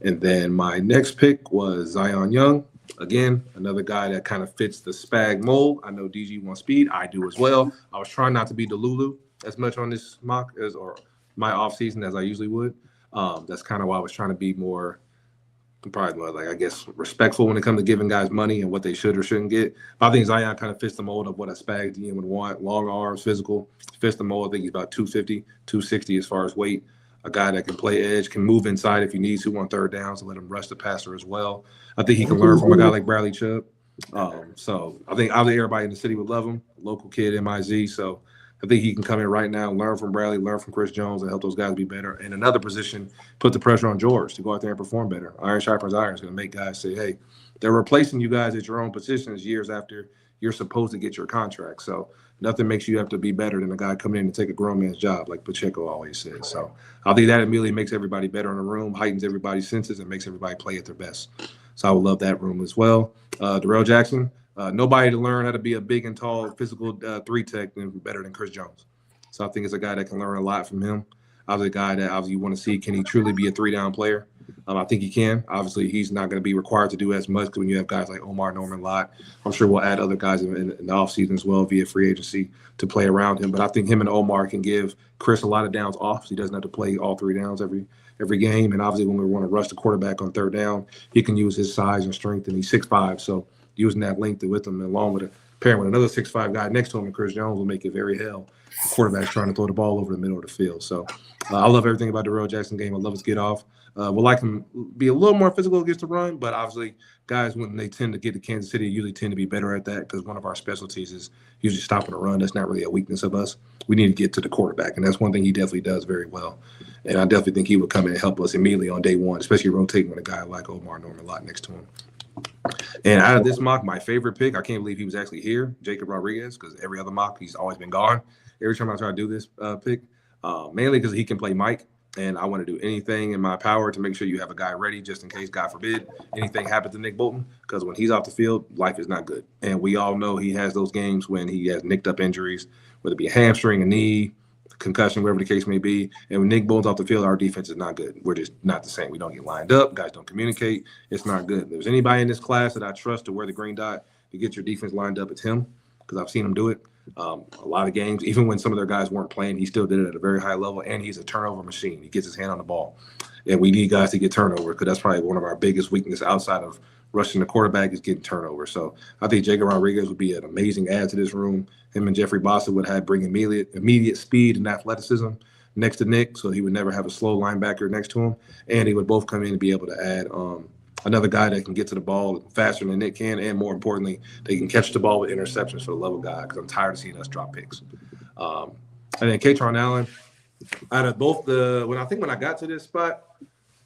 And then my next pick was Zion Young. Again, another guy that kind of fits the Spag mold. I know DG wants speed. I do as well. I was trying not to be Delulu as much on this mock or my offseason as I usually would. That's kind of why I was trying to be more, probably more, like, I guess, respectful when it comes to giving guys money and what they should or shouldn't get. But I think Zion kind of fits the mold of what a Spag DM would want. Long arms, physical, fits the mold. I think he's about 250, 260 as far as weight. A guy that can play edge, can move inside if he needs to on third downs and let him rush the passer as well. I think he can learn from a guy like Bradley Chubb. So I think obviously everybody in the city would love him. Local kid, MIZ. So I think he can come in right now, learn from Bradley, learn from Chris Jones, and help those guys be better. And another position, put the pressure on George to go out there and perform better. Iron sharpens iron is going to make guys say, hey, they're replacing you guys at your own positions years after you're supposed to get your contract. So nothing makes you have to be better than a guy coming in and take a grown man's job, like Pacheco always says. So I think that immediately makes everybody better in the room, heightens everybody's senses, and makes everybody play at their best. So I would love that room as well. Darrell Jackson, nobody to learn how to be a big and tall physical 3-tech better than Chris Jones. So I think it's a guy that can learn a lot from him. Obviously, a guy that obviously you want to see, can he truly be a 3-down player? I think he can. Obviously, he's not going to be required to do as much when you have guys like Omar Norman Lott. I'm sure we'll add other guys in the offseason as well via free agency to play around him. But I think him and Omar can give Chris a lot of downs off, so he doesn't have to play all 3 downs every game. And obviously, when we want to rush the quarterback on third down, he can use his size and strength, and he's 6'5", so using that length with him along with pairing with another 6'5" guy next to him and Chris Jones will make it very hell. The quarterback's trying to throw the ball over the middle of the field. So I love everything about the Darrell Jackson game. I love his get off. We'll like him be a little more physical against the run, but obviously guys, when they tend to get to Kansas City, usually tend to be better at that because one of our specialties is usually stopping the run. That's not really a weakness of us. We need to get to the quarterback, and that's one thing he definitely does very well. And I definitely think he would come in and help us immediately on day one, especially rotating with a guy like Omar Norman Lott next to him. And out of this mock, my favorite pick, I can't believe he was actually here, Jacob Rodriguez, because every other mock, he's always been gone. Every time I try to do this pick, mainly because he can play Mike. And I want to do anything in my power to make sure you have a guy ready just in case, God forbid, anything happens to Nick Bolton. Because when he's off the field, life is not good. And we all know he has those games when he has nicked up injuries, whether it be a hamstring, a knee, concussion, whatever the case may be. And when Nick Bolton's off the field, our defense is not good. We're just not the same. We don't get lined up. Guys don't communicate. It's not good. If there's anybody in this class that I trust to wear the green dot to get your defense lined up, it's him, because I've seen him do it. A lot of games, even when some of their guys weren't playing, he still did it at a very high level, and he's a turnover machine. He gets his hand on the ball, and we need guys to get turnovers because that's probably one of our biggest weaknesses outside of rushing the quarterback is getting turnovers. So I think Jacob Rodriguez would be an amazing add to this room. Him and Jeffrey Bossa would have bring immediate speed and athleticism next to Nick, so he would never have a slow linebacker next to him, and he would both come in and be able to add another guy that can get to the ball faster than Nick can, and more importantly, they can catch the ball with interceptions for the love of God, because I'm tired of seeing us drop picks. And then Katron Allen, out of both when I got to this spot,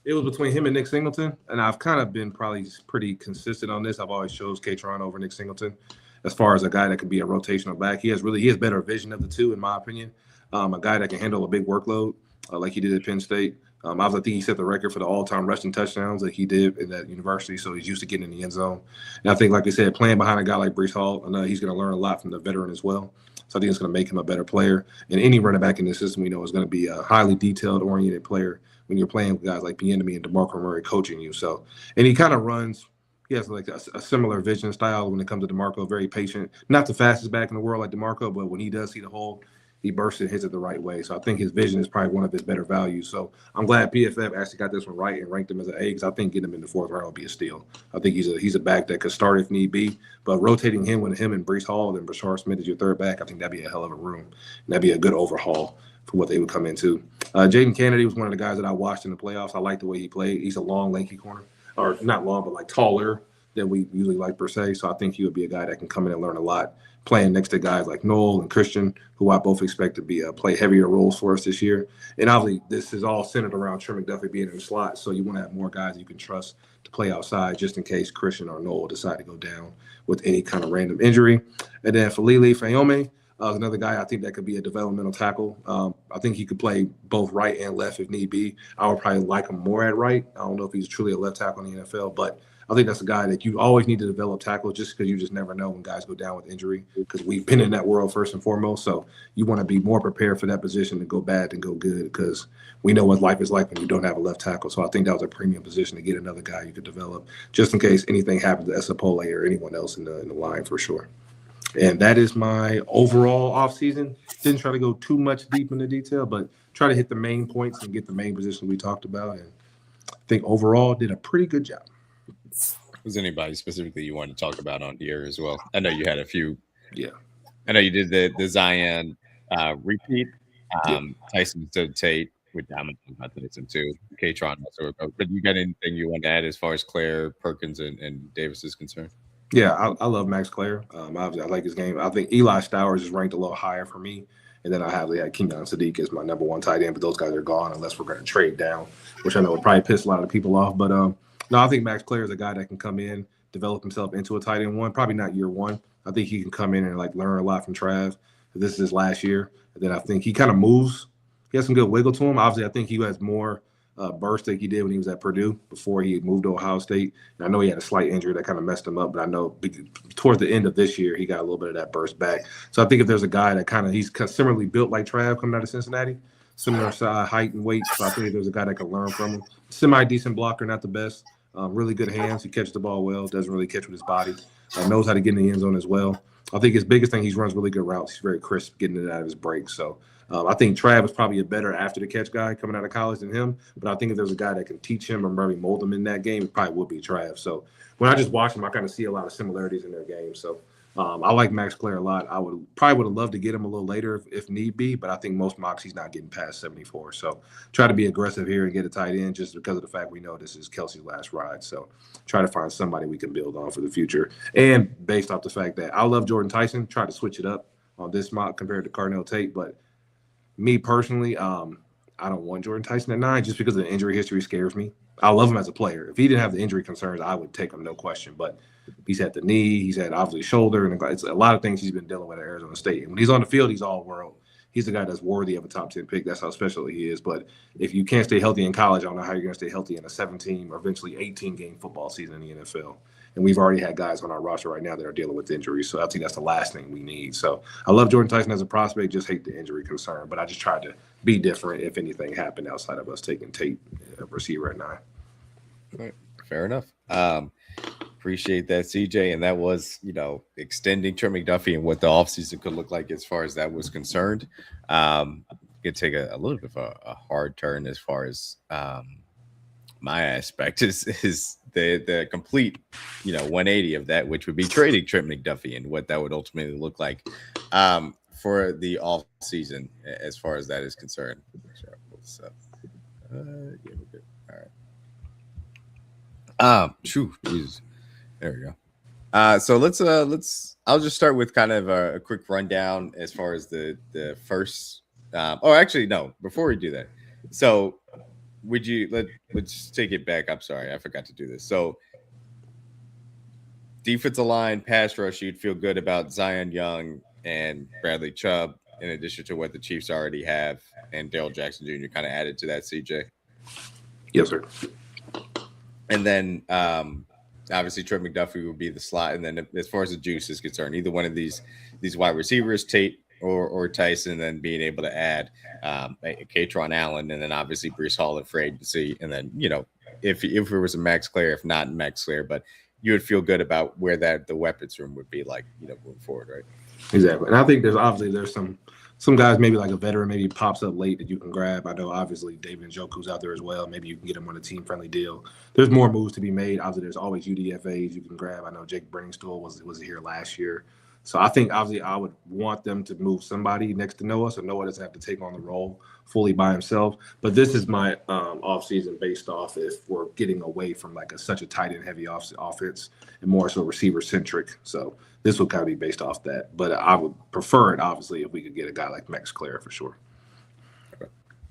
it was between him and Nick Singleton, and I've kind of been probably pretty consistent on this. I've always chose Katron over Nick Singleton as far as a guy that could be a rotational back. He has better vision of the two, in my opinion. A guy that can handle a big workload like he did at Penn State. I think he set the record for the all-time rushing touchdowns that he did in that university, so he's used to getting in the end zone. And I think, like I said, playing behind a guy like Breece Hall, I know he's going to learn a lot from the veteran as well. So I think it's going to make him a better player. And any running back in this system we know is going to be a highly detailed-oriented player when you're playing with guys like Bieniemy and DeMarco Murray coaching you. So, and he kind of runs – he has like a similar vision style when it comes to DeMarco, very patient. Not the fastest back in the world like DeMarco, but when he does see the hole – he bursts and hits it the right way. So I think his vision is probably one of his better values. So I'm glad PFF actually got this one right and ranked him as an A, because I think getting him in the 4th round would be a steal. I think he's a back that could start if need be. But rotating him with him and Breece Hall and Brashard Smith as your third back, I think that'd be a hell of a room. And that'd be a good overhaul for what they would come into. Jaden Kennedy was one of the guys that I watched in the playoffs. I like the way he played. He's a long, lanky corner. Or not long, but like taller. that we usually like per se. So I think he would be a guy that can come in and learn a lot, playing next to guys like Noel and Christian, who I both expect to be play heavier roles for us this year. And obviously, this is all centered around Trent McDuffie being in the slot. So you want to have more guys you can trust to play outside, just in case Christian or Noel decide to go down with any kind of random injury. And then Falili Fayome, another guy I think that could be a developmental tackle. I think he could play both right and left if need be. I would probably like him more at right. I don't know if he's truly a left tackle in the NFL, but I think that's a guy that you always need to develop tackle just because you just never know when guys go down with injury, because we've been in that world first and foremost. So you want to be more prepared for that position to go bad than go good, because we know what life is like when you don't have a left tackle. So I think that was a premium position to get another guy you could develop just in case anything happens to Esapole or anyone else in the line for sure. And that is my overall offseason. Didn't try to go too much deep into detail, but try to hit the main points and get the main position we talked about. And I think overall did a pretty good job. Was anybody specifically you wanted to talk about on here as well? I know you had a few. Yeah. I know you did the Zion repeat. Tyson stood Tate, which I'm about Tyson too. K-Tron also. But you got anything you want to add as far as Claire, Perkins, and Davis is concerned? Yeah, I love Max Claire. Obviously, I like his game. I think Eli Stowers is ranked a little higher for me. And then I have Kenyon Sadiq as my number one tight end, but those guys are gone unless we're going to trade down, which I know would probably piss a lot of people off. But no, I think Max Claire is a guy that can come in, develop himself into a tight end one. Probably not year one. I think he can come in and learn a lot from Trav. This is his last year. And then I think he kind of moves. He has some good wiggle to him. Obviously, I think he has more burst like he did when he was at Purdue before he moved to Ohio State. And I know he had a slight injury that kind of messed him up, but I know towards the end of this year, he got a little bit of that burst back. So I think if there's a guy that he's similarly built like Trav coming out of Cincinnati, similar size, height, and weight. So I think if there's a guy that can learn from him. Semi-decent blocker, not the best. Really good hands. He catches the ball well, doesn't really catch with his body. Knows how to get in the end zone as well. I think his biggest thing, he runs really good routes. He's very crisp getting it out of his breaks. So I think Trav is probably a better after-the-catch guy coming out of college than him. But I think if there's a guy that can teach him or maybe mold him in that game, it probably would be Trav. So when I just watch him, I kind of see a lot of similarities in their game. So I like Max Claire a lot. I would have loved to get him a little later if need be, but I think most mocks he's not getting past 74. So try to be aggressive here and get a tight end just because of the fact we know this is Kelsey's last ride. So try to find somebody we can build on for the future. And based off the fact that I love Jordan Tyson, try to switch it up on this mock compared to Carnell Tate. But me personally, I don't want Jordan Tyson at 9 just because of the injury history scares me. I love him as a player. If he didn't have the injury concerns, I would take him, no question. But he's had the knee, he's had obviously shoulder, and it's a lot of things he's been dealing with at Arizona State. And when he's on the field, he's all world. He's the guy that's worthy of a top 10 pick. That's how special he is. But if you can't stay healthy in college, I don't know how you're going to stay healthy in a 17 or eventually 18-game football season in the NFL. And we've already had guys on our roster right now that are dealing with injuries. So I think that's the last thing we need. So I love Jordan Tyson as a prospect, just hate the injury concern. But I just tried to be different if anything happened outside of us taking Tate receiver at 9. Right. Fair enough. Appreciate that, CJ. And that was, extending Trent McDuffie and what the offseason could look like as far as that was concerned. Could take a little bit of a hard turn as far as my aspect is the complete, 180 of that, which would be trading Trent McDuffie and what that would ultimately look like for the offseason as far as that is concerned. So, yeah, we're good. All right. Jesus. There we go. So let's I'll just start with kind of a quick rundown as far as the first actually no, before we do that. So let's take it back. I'm sorry, I forgot to do this. So defensive line, pass rush, you'd feel good about Zion Young and Bradley Chubb, in addition to what the Chiefs already have, and Darrell Jackson Jr. kind of added to that, CJ. Yes, sir. And then obviously Trent McDuffie would be the slot. And then as far as the juice is concerned, either one of these wide receivers, Tate or Tyson, and then being able to add K-Tron Allen, and then obviously Breece Hall and free agency. And then, if it was a Max Claire, if not Max Claire, but you would feel good about where the weapons room would be like, moving forward, right? Exactly. And I think there's some guys, maybe like a veteran, maybe pops up late that you can grab. I know obviously David Njoku's out there as well. Maybe you can get him on a team-friendly deal. There's more moves to be made. Obviously, there's always UDFAs you can grab. I know Jake Briningstool was here last year. So I think obviously I would want them to move somebody next to Noah, so Noah doesn't have to take on the role fully by himself. But this is my offseason based off if we're getting away from like such a tight end heavy offense and more so receiver centric. So this will kind of be based off that. But I would prefer it obviously if we could get a guy like Max Clare for sure.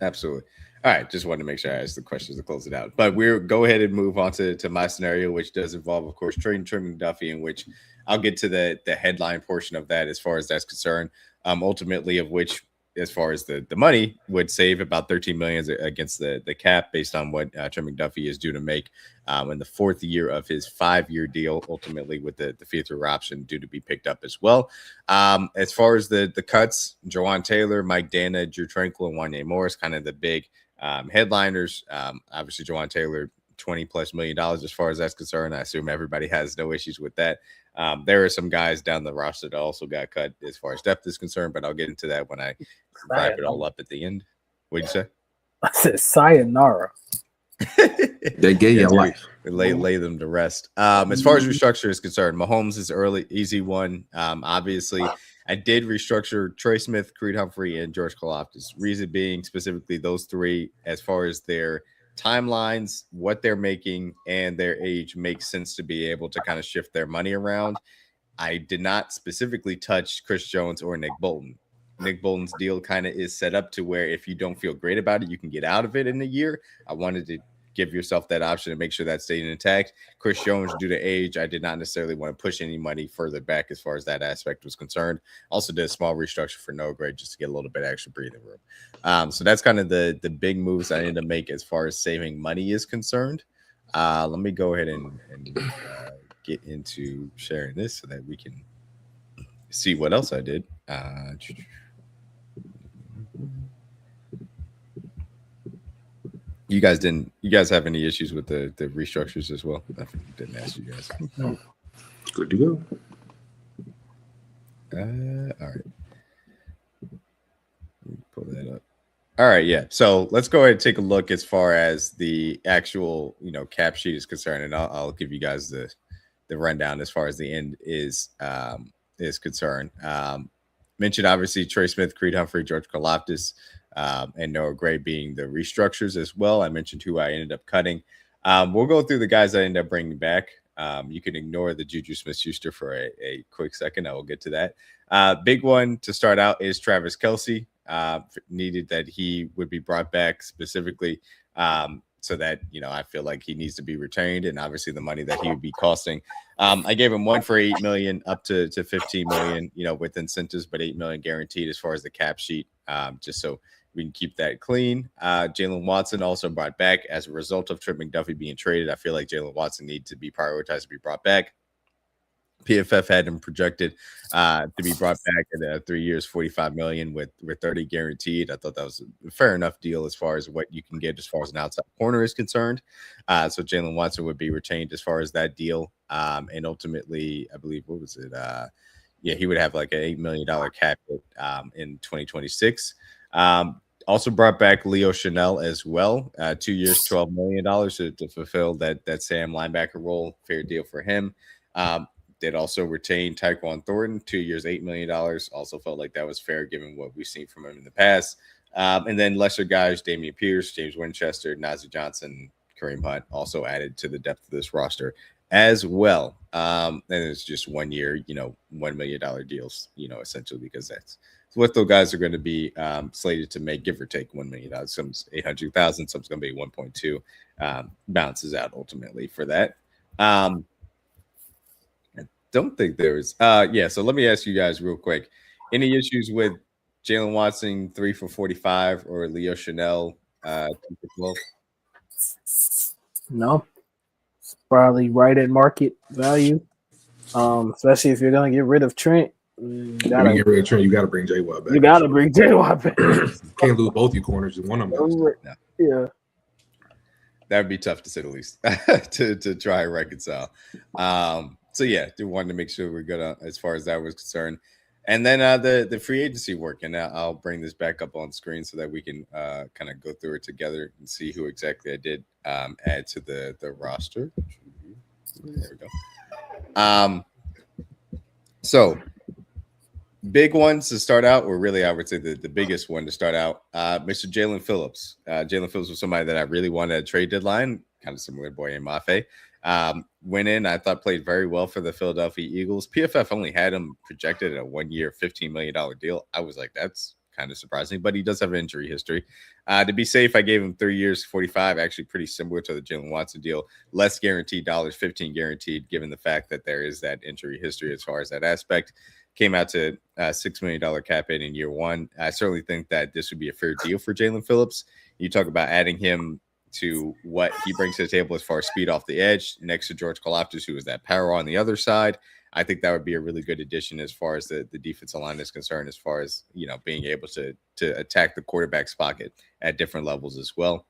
Absolutely. All right, just wanted to make sure I asked the questions to close it out. But we'll go ahead and move on to my scenario, which does involve, of course, trading Trent McDuffie, in which I'll get to the headline portion of that as far as that's concerned. Ultimately, of which, as far as the money, would save about $13 million against the cap based on what Trent McDuffie is due to make in the fourth year of his 5-year deal, ultimately with the fifth-year option due to be picked up as well. As far as the cuts, Jawan Taylor, Mike Dana, Drew Tranquil, and Wanye Morris, kind of the big headliners. Obviously, Jawan Taylor, $20+ million as far as that's concerned. I assume everybody has no issues with that. There are some guys down the roster that also got cut as far as depth is concerned, but I'll get into that when I wrap it all up at the end. What'd you say? I said sayonara. They gave you life. Lay them to rest. As far as restructure is concerned, Mahomes is early, easy one. Obviously, I did restructure Trey Smith, Creed Humphrey, and George Karlaftis. Reason being specifically those three, as far as their timelines, what they're making, and their age makes sense to be able to kind of shift their money around. I did not specifically touch Chris Jones or Nick Bolton. Nick Bolton's deal kind of is set up to where if you don't feel great about it, you can get out of it in a year. I wanted to give yourself that option and make sure that stayed intact. Chris Jones, due to age, I did not necessarily want to push any money further back as far as that aspect was concerned. Also did a small restructure for Noah Gray just to get a little bit extra breathing room. So that's kind of the big moves I need to make as far as saving money is concerned. Let me go ahead and get into sharing this so that we can see what else I did. You guys have any issues with the restructures as well? I didn't ask you guys. Good to go. All right. Let me pull that up. All right, yeah. So let's go ahead and take a look as far as the actual, cap sheet is concerned, and I'll give you guys the rundown as far as the end is concerned. Mentioned obviously Trey Smith, Creed Humphrey, George Karlaftis, and Noah Gray being the restructures as well. I mentioned who I ended up cutting. We'll go through the guys I ended up bringing back. You can ignore the Juju Smith-Schuster for a quick second. I will get to that. Big one to start out is Travis Kelce. Needed that he would be brought back specifically so that, I feel like he needs to be retained, and obviously the money that he would be costing. I gave him one for $8 million up to $15 million, with incentives, but $8 million guaranteed as far as the cap sheet, just so we can keep that clean. Jalen Watson also brought back as a result of Trent McDuffie being traded. I feel like Jalen Watson needs to be prioritized to be brought back. PFF had him projected to be brought back at 3 years, $45 million with 30 guaranteed. I thought that was a fair enough deal as far as what you can get as far as an outside corner is concerned. So Jalen Watson would be retained as far as that deal. And ultimately, I believe, what was it? He would have like an $8 million cap hit in 2026. Also brought back Leo Chanel as well. 2 years, $12 million to fulfill that Sam linebacker role. Fair deal for him. They'd also retain Tyquan Thornton, 2 years, $8 million. Also felt like that was fair given what we've seen from him in the past. And then lesser guys, Damian Pierce, James Winchester, Najee Johnson, Kareem Hunt also added to the depth of this roster as well. And it's just 1 year, $1 million deals, essentially, because that's what those guys are going to be slated to make, give or take $1 million. Some's $800,000, some's going to be 1.2. Bounces out ultimately for that. Don't think there's so let me ask you guys real quick, any issues with Jalen Watson 3 for 45 or Leo Chanel 2 for 12? No, it's probably right at market value, especially if you're gonna get rid of Trent. You gotta get rid of Trent, you gotta bring J-Watt back. You gotta bring J-Watt back. Can't lose both your corners, just one of them. No. Yeah, that would be tough to say the least to try and reconcile. So yeah, do wanted to make sure we're good as far as that was concerned. And then the free agency work, and I'll bring this back up on screen so that we can kind of go through it together and see who exactly I did add to the roster. There we go. So Big ones to start out, or really, I would say the biggest one to start out, Mr. Jalen Phillips. Jalen Phillips was somebody that I really wanted at trade deadline, kind of similar to Boye Mafe. Went in, I thought played very well for the Philadelphia Eagles. PFF only had him projected at a 1 year, $15 million deal. I was like, that's kind of surprising, but he does have an injury history. To be safe, I gave him 3 years, 45, actually pretty similar to the Jalen Watson deal. Less guaranteed dollars, 15 guaranteed, given the fact that there is that injury history as far as that aspect. Came out to $6 million cap hit in year one. I certainly think that this would be a fair deal for Jalen Phillips. You talk about adding him to what he brings to the table as far as speed off the edge next to George Karlaftis, who is that power on the other side. I think that would be a really good addition as far as the defensive line is concerned, as far as, you know, being able to attack the quarterback's pocket at different levels as well.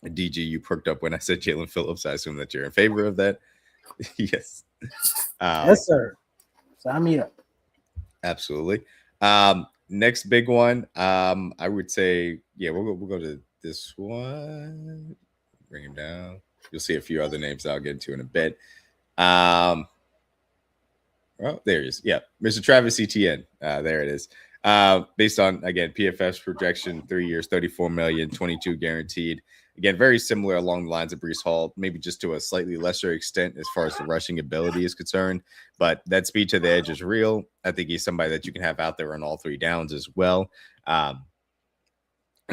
DG, you perked up when I said Jalen Phillips. I assume that you're in favor of that. Yes. Yes, sir. Sign me up. Absolutely. Next big one, I would say, yeah, we'll go to this one. Bring him down. You'll see a few other names I'll get into in a bit. Well, there he is. Yeah, Mr. Travis Etienne. There it is. Based on, again, PFF's projection, 3 years, $34 million, 22 guaranteed. Again, very similar along the lines of Breece Hall, maybe just to a slightly lesser extent as far as the rushing ability is concerned. But that speed to the edge is real. I think he's somebody that you can have out there on all three downs as well. And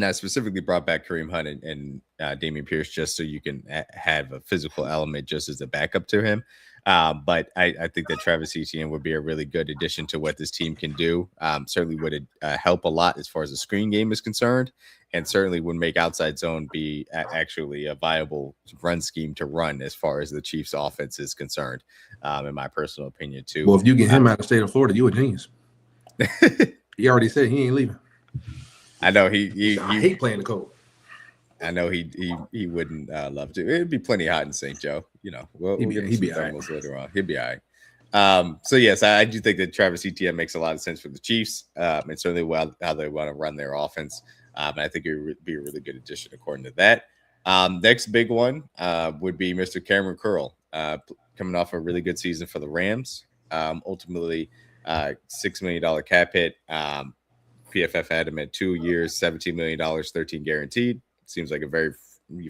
I specifically brought back Kareem Hunt and Dameon Pierce just so you can have a physical element just as a backup to him. But I think that Travis Etienne would be a really good addition to what this team can do. Certainly would help a lot as far as the screen game is concerned, and certainly would make outside zone be actually a viable run scheme to run as far as the Chiefs' offense is concerned, in my personal opinion, too. Well, if you get him out of the state of Florida, you a genius. He already said he ain't leaving. I know I hate playing the cold. I know he wouldn't love to. It'd be plenty hot in St. Joe. You know, we'll get some thermals later on. He'll be all right. So yes, I do think that Travis Etienne makes a lot of sense for the Chiefs, and certainly how they want to run their offense. And I think it would be a really good addition according to that. Next big one would be Mr. Cameron Curl, coming off a really good season for the Rams. Ultimately, $6 million cap hit. PFF had him at 2 years, $17 million, 13 guaranteed. Seems like a very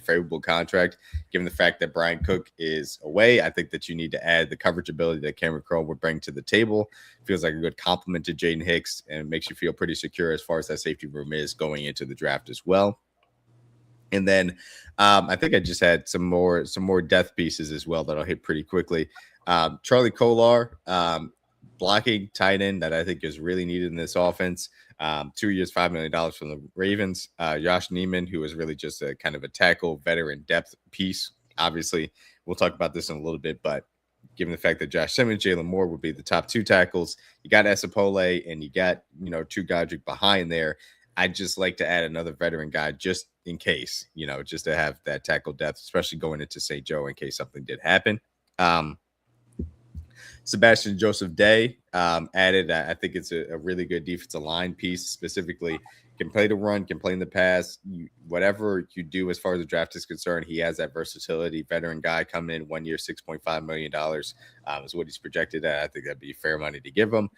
favorable contract. Given the fact that Brian Cook is away, I think that you need to add the coverage ability that Cameron Curl would bring to the table. Feels like a good compliment to Jaden Hicks and makes you feel pretty secure as far as that safety room is going into the draft as well. And then I think I just had some more depth pieces as well that I'll hit pretty quickly. Charlie Kolar, blocking tight end that I think is really needed in this offense. 2 years, $5 million from the Ravens. Josh Neiman, who is really just a kind of a tackle veteran depth piece. Obviously, we'll talk about this in a little bit, but given the fact that Josh Simmons, Jalen Moore would be the top two tackles, you got Esapole and you got, Chu Godric behind there. I'd just like to add another veteran guy just in case, just to have that tackle depth, especially going into St. Joe in case something did happen. Sebastian Joseph Day added. I think it's a really good defensive line piece. Specifically, can play the run, can play in the pass. Whatever you do as far as the draft is concerned, he has that versatility. Veteran guy coming in 1 year, $6.5 million is what he's projected at. I think that'd be fair money to give him.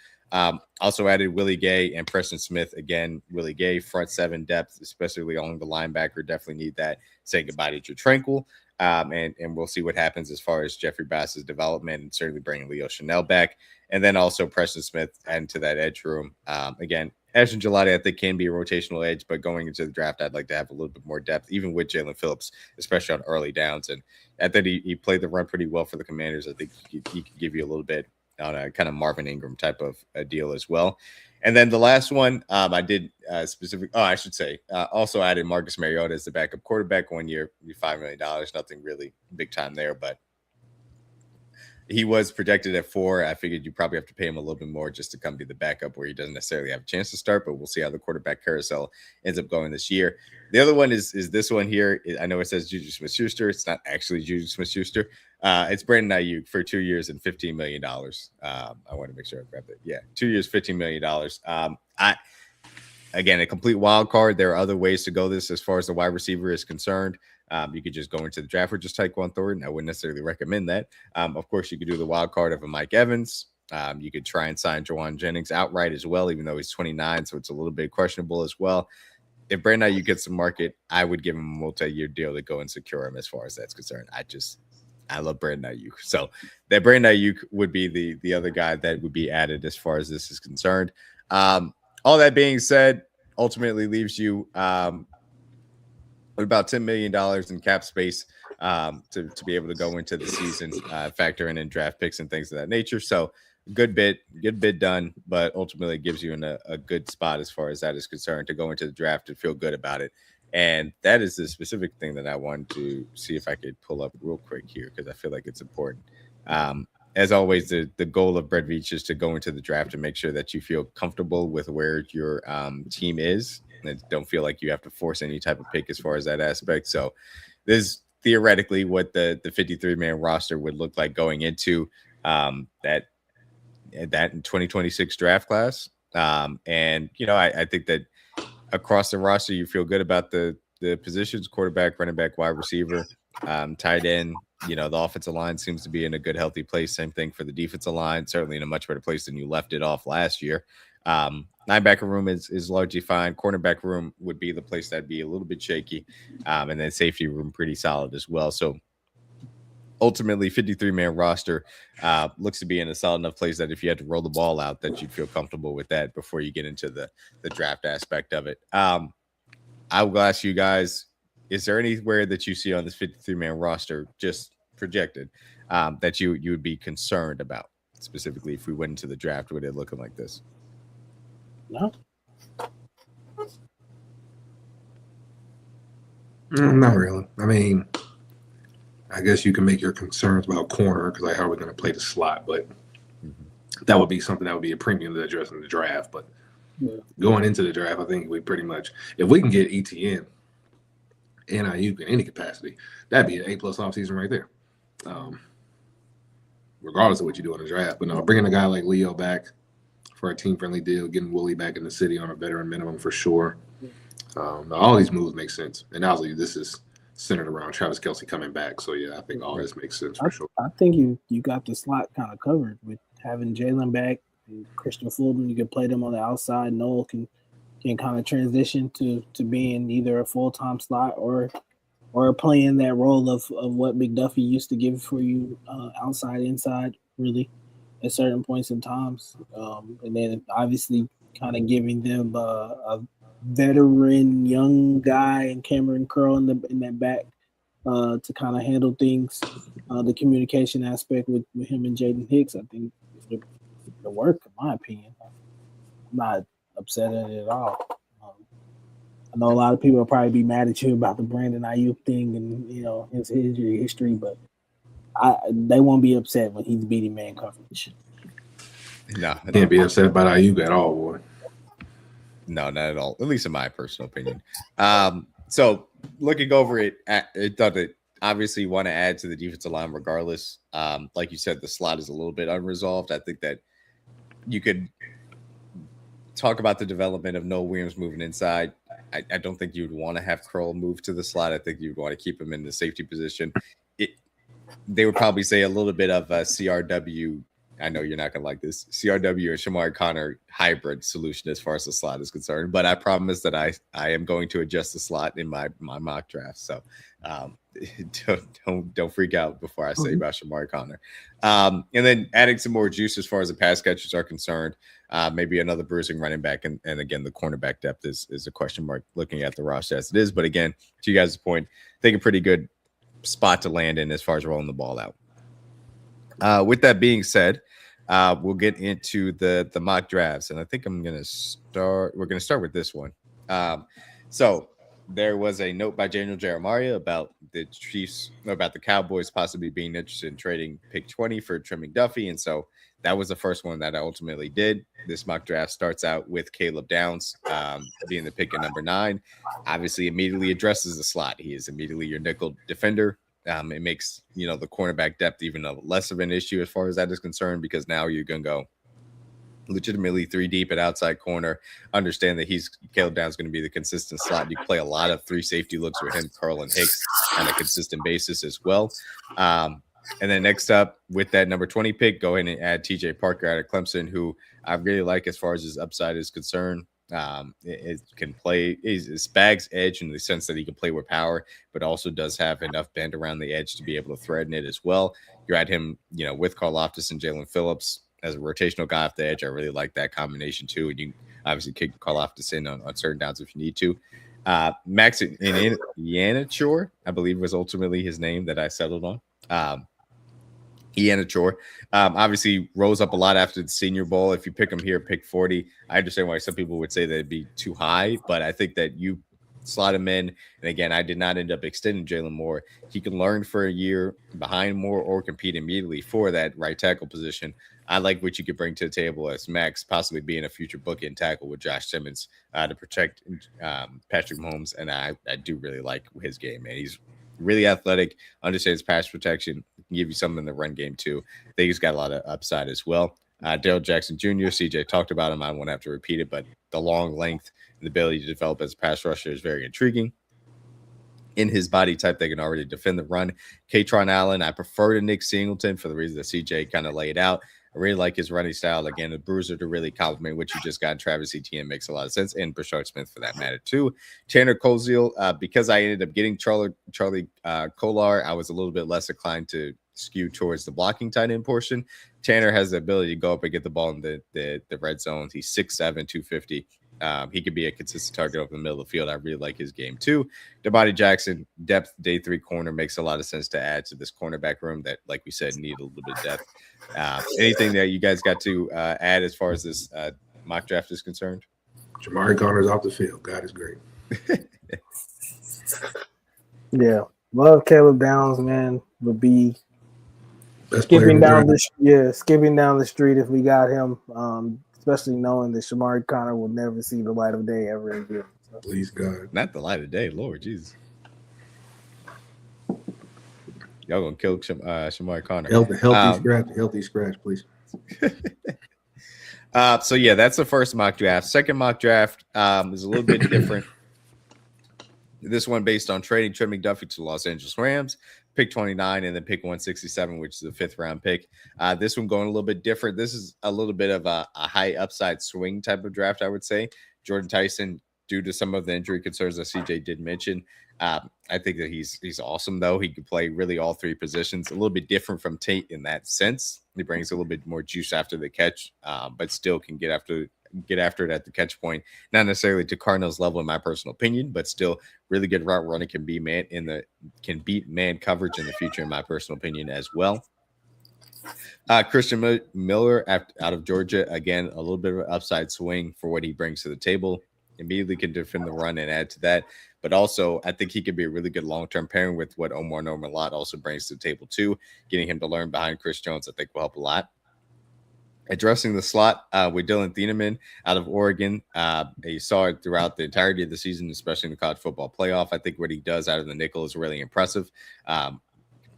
Also added Willie Gay and Preston Smith. Again, Willie Gay, front seven depth, especially along the linebacker. Definitely need that. Saying goodbye to Drew Tranquil. And we'll see what happens as far as Jeffrey Bass's development and certainly bringing Leo Chanel back. And then also Preston Smith adding to that edge room. Again, Ashton Gelati, I think, can be a rotational edge, but going into the draft, I'd like to have a little bit more depth, even with Jalen Phillips, especially on early downs. And I think he played the run pretty well for the Commanders. I think he could give you a little bit on a kind of Marvin Ingram type of a deal as well. And then the last one, I did also added Marcus Mariota as the backup quarterback. 1 year, $5 million. Nothing really big time there, but he was projected at 4. I figured you probably have to pay him a little bit more just to come be the backup where he doesn't necessarily have a chance to start, but we'll see how the quarterback carousel ends up going this year. The other one is this one here. I know it says Juju Smith-Schuster. It's not actually Juju Smith-Schuster. It's Brandon Ayuk for 2 years and $15 million. I want to make sure I grabbed it. Yeah, 2 years, $15 million. Again, a complete wild card. There are other ways to go this as far as the wide receiver is concerned. You could just go into the draft or just Tyquan Thornton. I wouldn't necessarily recommend that. Of course, you could do the wild card of a Mike Evans. You could try and sign Jawan Jennings outright as well, even though he's 29, so it's a little bit questionable as well. If Brandon Ayuk gets some market, I would give him a multi-year deal to go and secure him as far as that's concerned. I love Brandon Ayuk. So that Brandon Ayuk would be the other guy that would be added as far as this is concerned. All that being said, ultimately leaves you with about $10 million in cap space to be able to go into the season, factor in draft picks and things of that nature. So good bit done, but ultimately it gives you in a good spot as far as that is concerned to go into the draft and feel good about it. And that is the specific thing that I wanted to see if I could pull up real quick here, because I feel like it's important. As always, the goal of Brett Veach is to go into the draft and make sure that you feel comfortable with where your team is and don't feel like you have to force any type of pick as far as that aspect. So this is theoretically what the 53-man roster would look like going into that in 2026 draft class. And, I think that across the roster, you feel good about the positions: quarterback, running back, wide receiver, tight end. The offensive line seems to be in a good, healthy place. Same thing for the defensive line, certainly in a much better place than you left it off last year. Linebacker room is largely fine. Cornerback room would be the place that'd be a little bit shaky. And then safety room pretty solid as well. So ultimately, 53-man roster looks to be in a solid enough place that if you had to roll the ball out, that you'd feel comfortable with that before you get into the draft aspect of it. I will ask you guys, is there anywhere that you see on this 53-man roster just projected that you would be concerned about? Specifically, if we went into the draft, would it looking like this? No. Not really. I mean, I guess you can make your concerns about corner because like how we're going to play the slot, but that would be something that would be a premium to address in the draft. But going into the draft, I think we pretty much, if we can get ETN and Ayuk in any capacity, that'd be an A+ offseason right there. Regardless of what you do in the draft. But no, bringing a guy like Leo back for a team-friendly deal, getting Wooly back in the city on a veteran minimum for sure. All these moves make sense. And obviously this is centered around Travis Kelce coming back. So, yeah, I think all this makes sense for sure. I think you got the slot kind of covered with having Jalen back and Christian Fulton. You can play them on the outside. Noel can kind of transition to being either a full-time slot or playing that role of what McDuffie used to give for you outside, inside, really, at certain points in times. And then obviously kind of giving them a veteran young guy and Cameron Curl in that back to kind of handle things. The communication aspect with him and Jaden Hicks, I think, the work, in my opinion. I'm not upset at it at all. I know a lot of people will probably be mad at you about the Brandon Ayuk thing and his injury history, but they won't be upset when he's beating man coverage. No, I can't be upset about Ayuk at all, boy. No, not at all. At least in my personal opinion. So looking over it, thought that obviously you want to add to the defensive line regardless. Like you said, the slot is a little bit unresolved. I think that you could talk about the development of Noah Williams moving inside. I don't think you'd want to have Curl move to the slot. I think you'd want to keep him in the safety position. They would probably say a little bit of a CRW. I know you're not going to like this. CRW and Shamar Connor hybrid solution as far as the slot is concerned. But I promise that I am going to adjust the slot in my mock draft. So don't freak out before I say about Shamar Connor. And then adding some more juice as far as the pass catchers are concerned. Maybe another bruising running back. And again, the cornerback depth is a question mark looking at the roster as it is. But again, to you guys' point, I think a pretty good spot to land in as far as rolling the ball out. With that being said, we'll get into the mock drafts, and I think we're going to start with this one. So there was a note by Daniel Jeremiah about the Chiefs, about the Cowboys possibly being interested in trading pick 20 for Trent McDuffie, and so that was the first one that I ultimately did. This mock draft starts out with Caleb Downs being the pick at number 9. Obviously, immediately addresses the slot. He is immediately your nickel defender. It makes, the cornerback depth even less of an issue as far as that is concerned, because now you're going to go legitimately 3 deep at outside corner. Understand that Caleb Downs going to be the consistent slot. You play a lot of 3 safety looks with him, Curl, and Hicks on a consistent basis as well. And then next up with that number 20 pick, go ahead and add TJ Parker out of Clemson, who I really like as far as his upside is concerned. It can play is Spags edge in the sense that he can play with power, but also does have enough bend around the edge to be able to threaten it as well. You add him, with Karlaftis and Jalen Phillips as a rotational guy off the edge. I really like that combination too. And you obviously kick Karlaftis in on certain downs if you need to. Max Ianachor, I believe was ultimately his name that I settled on. Ianachor obviously rose up a lot after the Senior Bowl. If you pick him here, pick 40. I understand why some people would say that it'd be too high, but I think that you slot him in. And again, I did not end up extending Jalen Moore. He can learn for a year behind Moore or compete immediately for that right tackle position. I like what you could bring to the table as Max possibly being a future bookend tackle with Josh Simmons to protect Patrick Mahomes. And I do really like his game, man. He's really athletic, understands pass protection, can give you something in the run game too. I think he's got a lot of upside as well. Dale Jackson Jr., CJ talked about him. I won't have to repeat it, but the long length and the ability to develop as a pass rusher is very intriguing. In his body type, they can already defend the run. Katron Allen, I prefer to Nick Singleton for the reason that CJ kind of laid out. I really like his running style. Again, a bruiser to really complement what you just got. Travis Etienne makes a lot of sense, and Brashard Smith for that matter too. Tanner Koziel, because I ended up getting Charlie Kolar, I was a little bit less inclined to skew towards the blocking tight end portion. Tanner has the ability to go up and get the ball in the red zone. He's 6'7", 250. He could be a consistent target over the middle of the field. I really like his game too. Devontae Jackson, depth, day 3 corner, makes a lot of sense to add to this cornerback room that, like we said, need a little bit of depth. Anything that you guys got to add as far as this mock draft is concerned? Jamari Connor's off the field. God is great. Yeah, love Caleb Downs, man. Would be Best player skipping in the down draft. skipping down the street if we got him. Especially knowing that Shamari Connor will never see the light of day ever again. So. Please God, not the light of day, Lord Jesus. Y'all gonna kill Shamari Connor. Healthy scratch, please. So yeah, that's the first mock draft. Second mock draft is a little bit different. This one based on trading Trent McDuffie to the Los Angeles Rams, pick 29, and then pick 167, which is the 5th round pick. This one going a little bit different. This is a little bit of a high upside swing type of draft, I would say. Jordan Tyson, due to some of the injury concerns that CJ did mention, I think that he's awesome, though. He can play really all 3 positions. A little bit different from Tate in that sense. He brings a little bit more juice after the catch, but still can get after it at the catch point. Not necessarily to Cardinals level, in my personal opinion, but still really good route running, can beat man coverage in the future, in my personal opinion as well. Christian Miller out of Georgia, again, a little bit of an upside swing for what he brings to the table. Immediately can defend the run and add to that. But also, I think he could be a really good long-term pairing with what Omar Norman-Lott also brings to the table too. Getting him to learn behind Chris Jones, I think, will help a lot. Addressing the slot with Dylan Thieneman out of Oregon. You saw it throughout the entirety of the season, especially in the college football playoff. I think what he does out of the nickel is really impressive.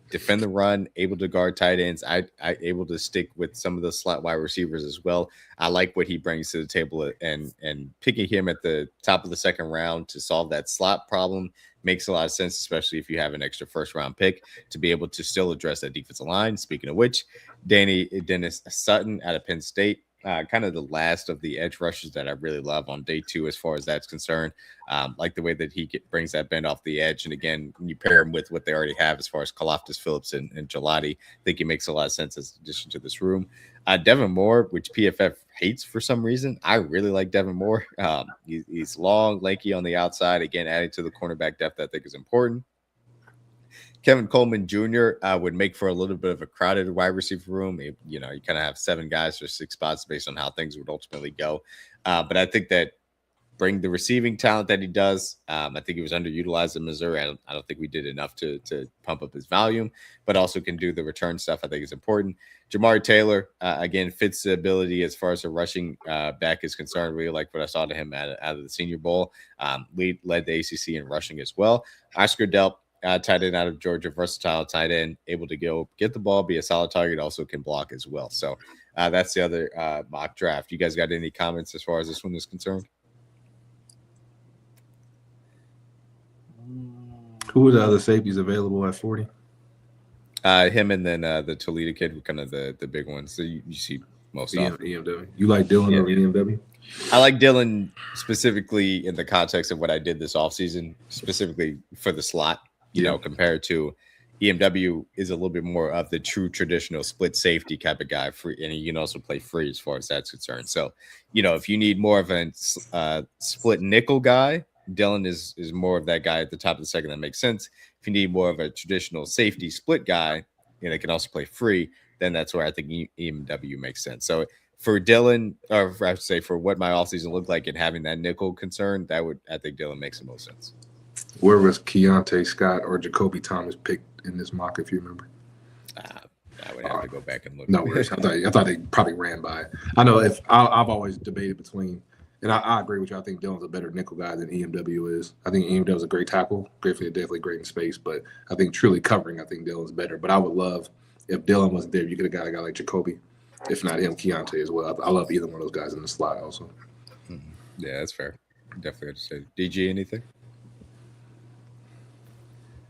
Defend the run, able to guard tight ends. I able to stick with some of the slot wide receivers as well. I like what he brings to the table, and picking him at the top of the 2nd round to solve that slot problem makes a lot of sense, especially if you have an extra 1st round pick to be able to still address that defensive line. Speaking of which, Dennis Sutton out of Penn State, kind of the last of the edge rushers that I really love on day 2 as far as that's concerned. Like the way that he brings that bend off the edge. And again, when you pair him with what they already have as far as Karlaftis Phillips and Gelati, I think it makes a lot of sense as an addition to this room. Devin Moore, which PFF hates for some reason. I really like Devin Moore. He's long, lanky on the outside. Again, adding to the cornerback depth I think is important. Kevin Coleman Jr. Would make for a little bit of a crowded wide receiver room. You kind of have 7 guys for 6 spots based on how things would ultimately go. But I think that bring the receiving talent that he does. I think he was underutilized in Missouri. I don't think we did enough to pump up his volume, but also can do the return stuff. I think is important. Jamari Taylor, again, fits the ability as far as the rushing back is concerned. Really like what I saw to him out of the Senior Bowl. Led the ACC in rushing as well. Oscar Delp, tight end out of Georgia, versatile tight end, able to go get the ball, be a solid target, also can block as well. So that's the other mock draft. You guys got any comments as far as this one is concerned? Who are the other safeties available at 40? Him and then the Toledo kid were kind of the big ones. So you see most often. EMW. You like Dylan over EMW? I like Dylan specifically in the context of what I did this offseason, specifically for the slot, you know, compared to EMW is a little bit more of the true traditional split safety type of guy, free, and he can also play free as far as that's concerned. So, you know, if you need more of a split nickel guy, Dylan is more of that guy at the top of the second. That makes sense. If you need more of a traditional safety split guy, and it can also play free, then that's where I think EMW makes sense. So for Dylan, or I should say for what my offseason looked like and having that nickel concern, I think Dylan makes the most sense. Where was Keontae Scott or Jacoby Thomas picked in this mock, if you remember? I would have to go back and look. No worries. I thought they probably ran by it. I know I've always debated between, and I agree with you. I think Dylan's a better nickel guy than EMW is. I think EMW is a great tackle, definitely great in space, but I think truly covering, I think Dylan's better. But I would love if Dylan wasn't there, you could have got a guy like Jacoby. If not him, Keontae as well. I love either one of those guys in the slot also. Mm-hmm. Yeah, that's fair. Definitely understand. DG, anything?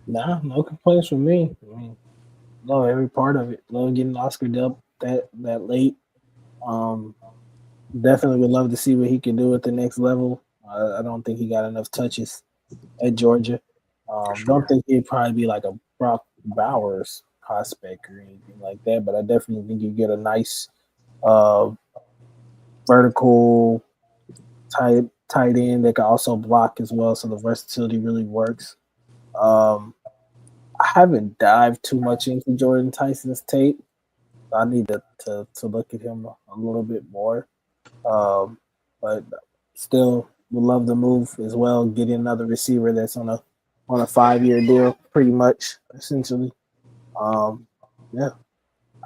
Nah, no complaints from me. I mean, love every part of it. Love getting Oscar Delp that late. Definitely would love to see what he can do at the next level. I don't think he got enough touches at Georgia. Don't think he'd probably be like a Brock Bowers prospect or anything like that, but I definitely think you get a nice vertical tight end that can also block as well, so the versatility really works. I haven't dived too much into Jordan Tyson's tape. I need to look at him a little bit more. But still would love the move as well, getting another receiver that's on a 5-year deal, pretty much, essentially. Yeah.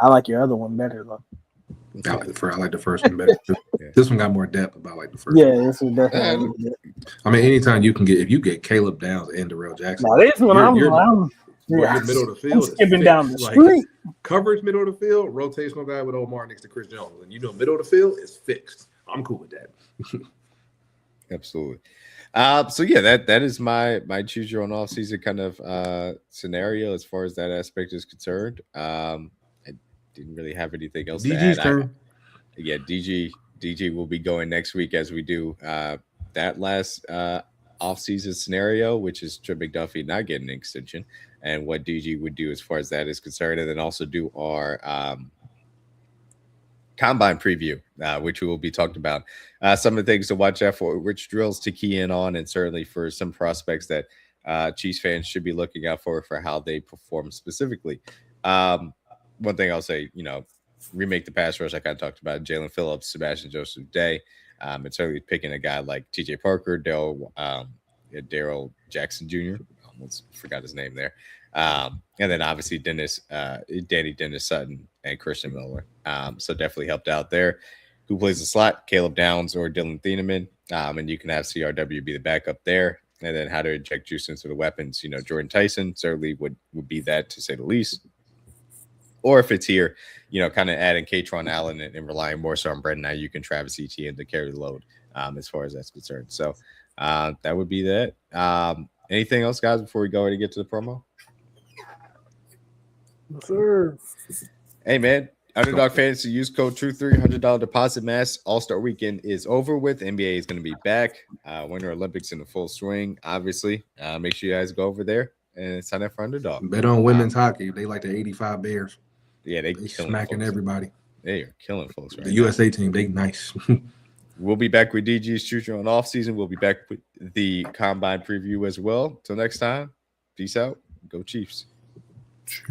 I like your other one better, though. I like the first one better. This one got more depth, but I like the first one. Yeah, this one definitely. I mean, anytime if you get Caleb Downs and Darrell Jackson. No, this one I'm middle of the field. I'm skipping down the street. Coverage middle of the field, rotational guy with Omar next to Chris Jones. And middle of the field is fixed. I'm cool with that. Absolutely. So yeah, that is my choose your own offseason kind of scenario as far as that aspect is concerned. I didn't really have anything else DG's to add. turn. DG will be going next week as we do that last offseason scenario, which is Trent McDuffie not getting an extension, and what DG would do as far as that is concerned, and then also do our combine preview, which we will be talking about some of the things to watch out for, which drills to key in on, and certainly for some prospects that Chiefs fans should be looking out for how they perform specifically. One thing I'll say, remake the pass rush. I kind of talked about Jalen Phillips, Sebastian Joseph Day, and certainly picking a guy like T.J. Parker, Daryl Jackson Jr. Almost forgot his name there. And then obviously Danny Dennis Sutton and Christian Miller. So definitely helped out there. Who plays the slot? Caleb Downs or Dylan Thieneman. And you can have CRW be the backup there. And then how to inject juice into the weapons. Jordan Tyson certainly would be that, to say the least. Or if it's here, kind of adding Katron Allen and relying more so on Brendan Ayuk and Travis Etienne to carry the load as far as that's concerned. So that would be that. Anything else, guys, before we go ahead and get to the promo? Sure. Hey, man. Underdog Fantasy, use code TRUE3, $100 deposit match. All-Star Weekend is over with. NBA is going to be back. Winter Olympics in the full swing, obviously. Make sure you guys go over there and sign up for Underdog. Bet on women's hockey. They like the 85 Bears. Yeah, they smacking everybody. They are killing folks right The USA team, they nice. We'll be back with DG's Future on off-season. We'll be back with the Combine preview as well. Till next time, peace out. Go Chiefs. Chiefs.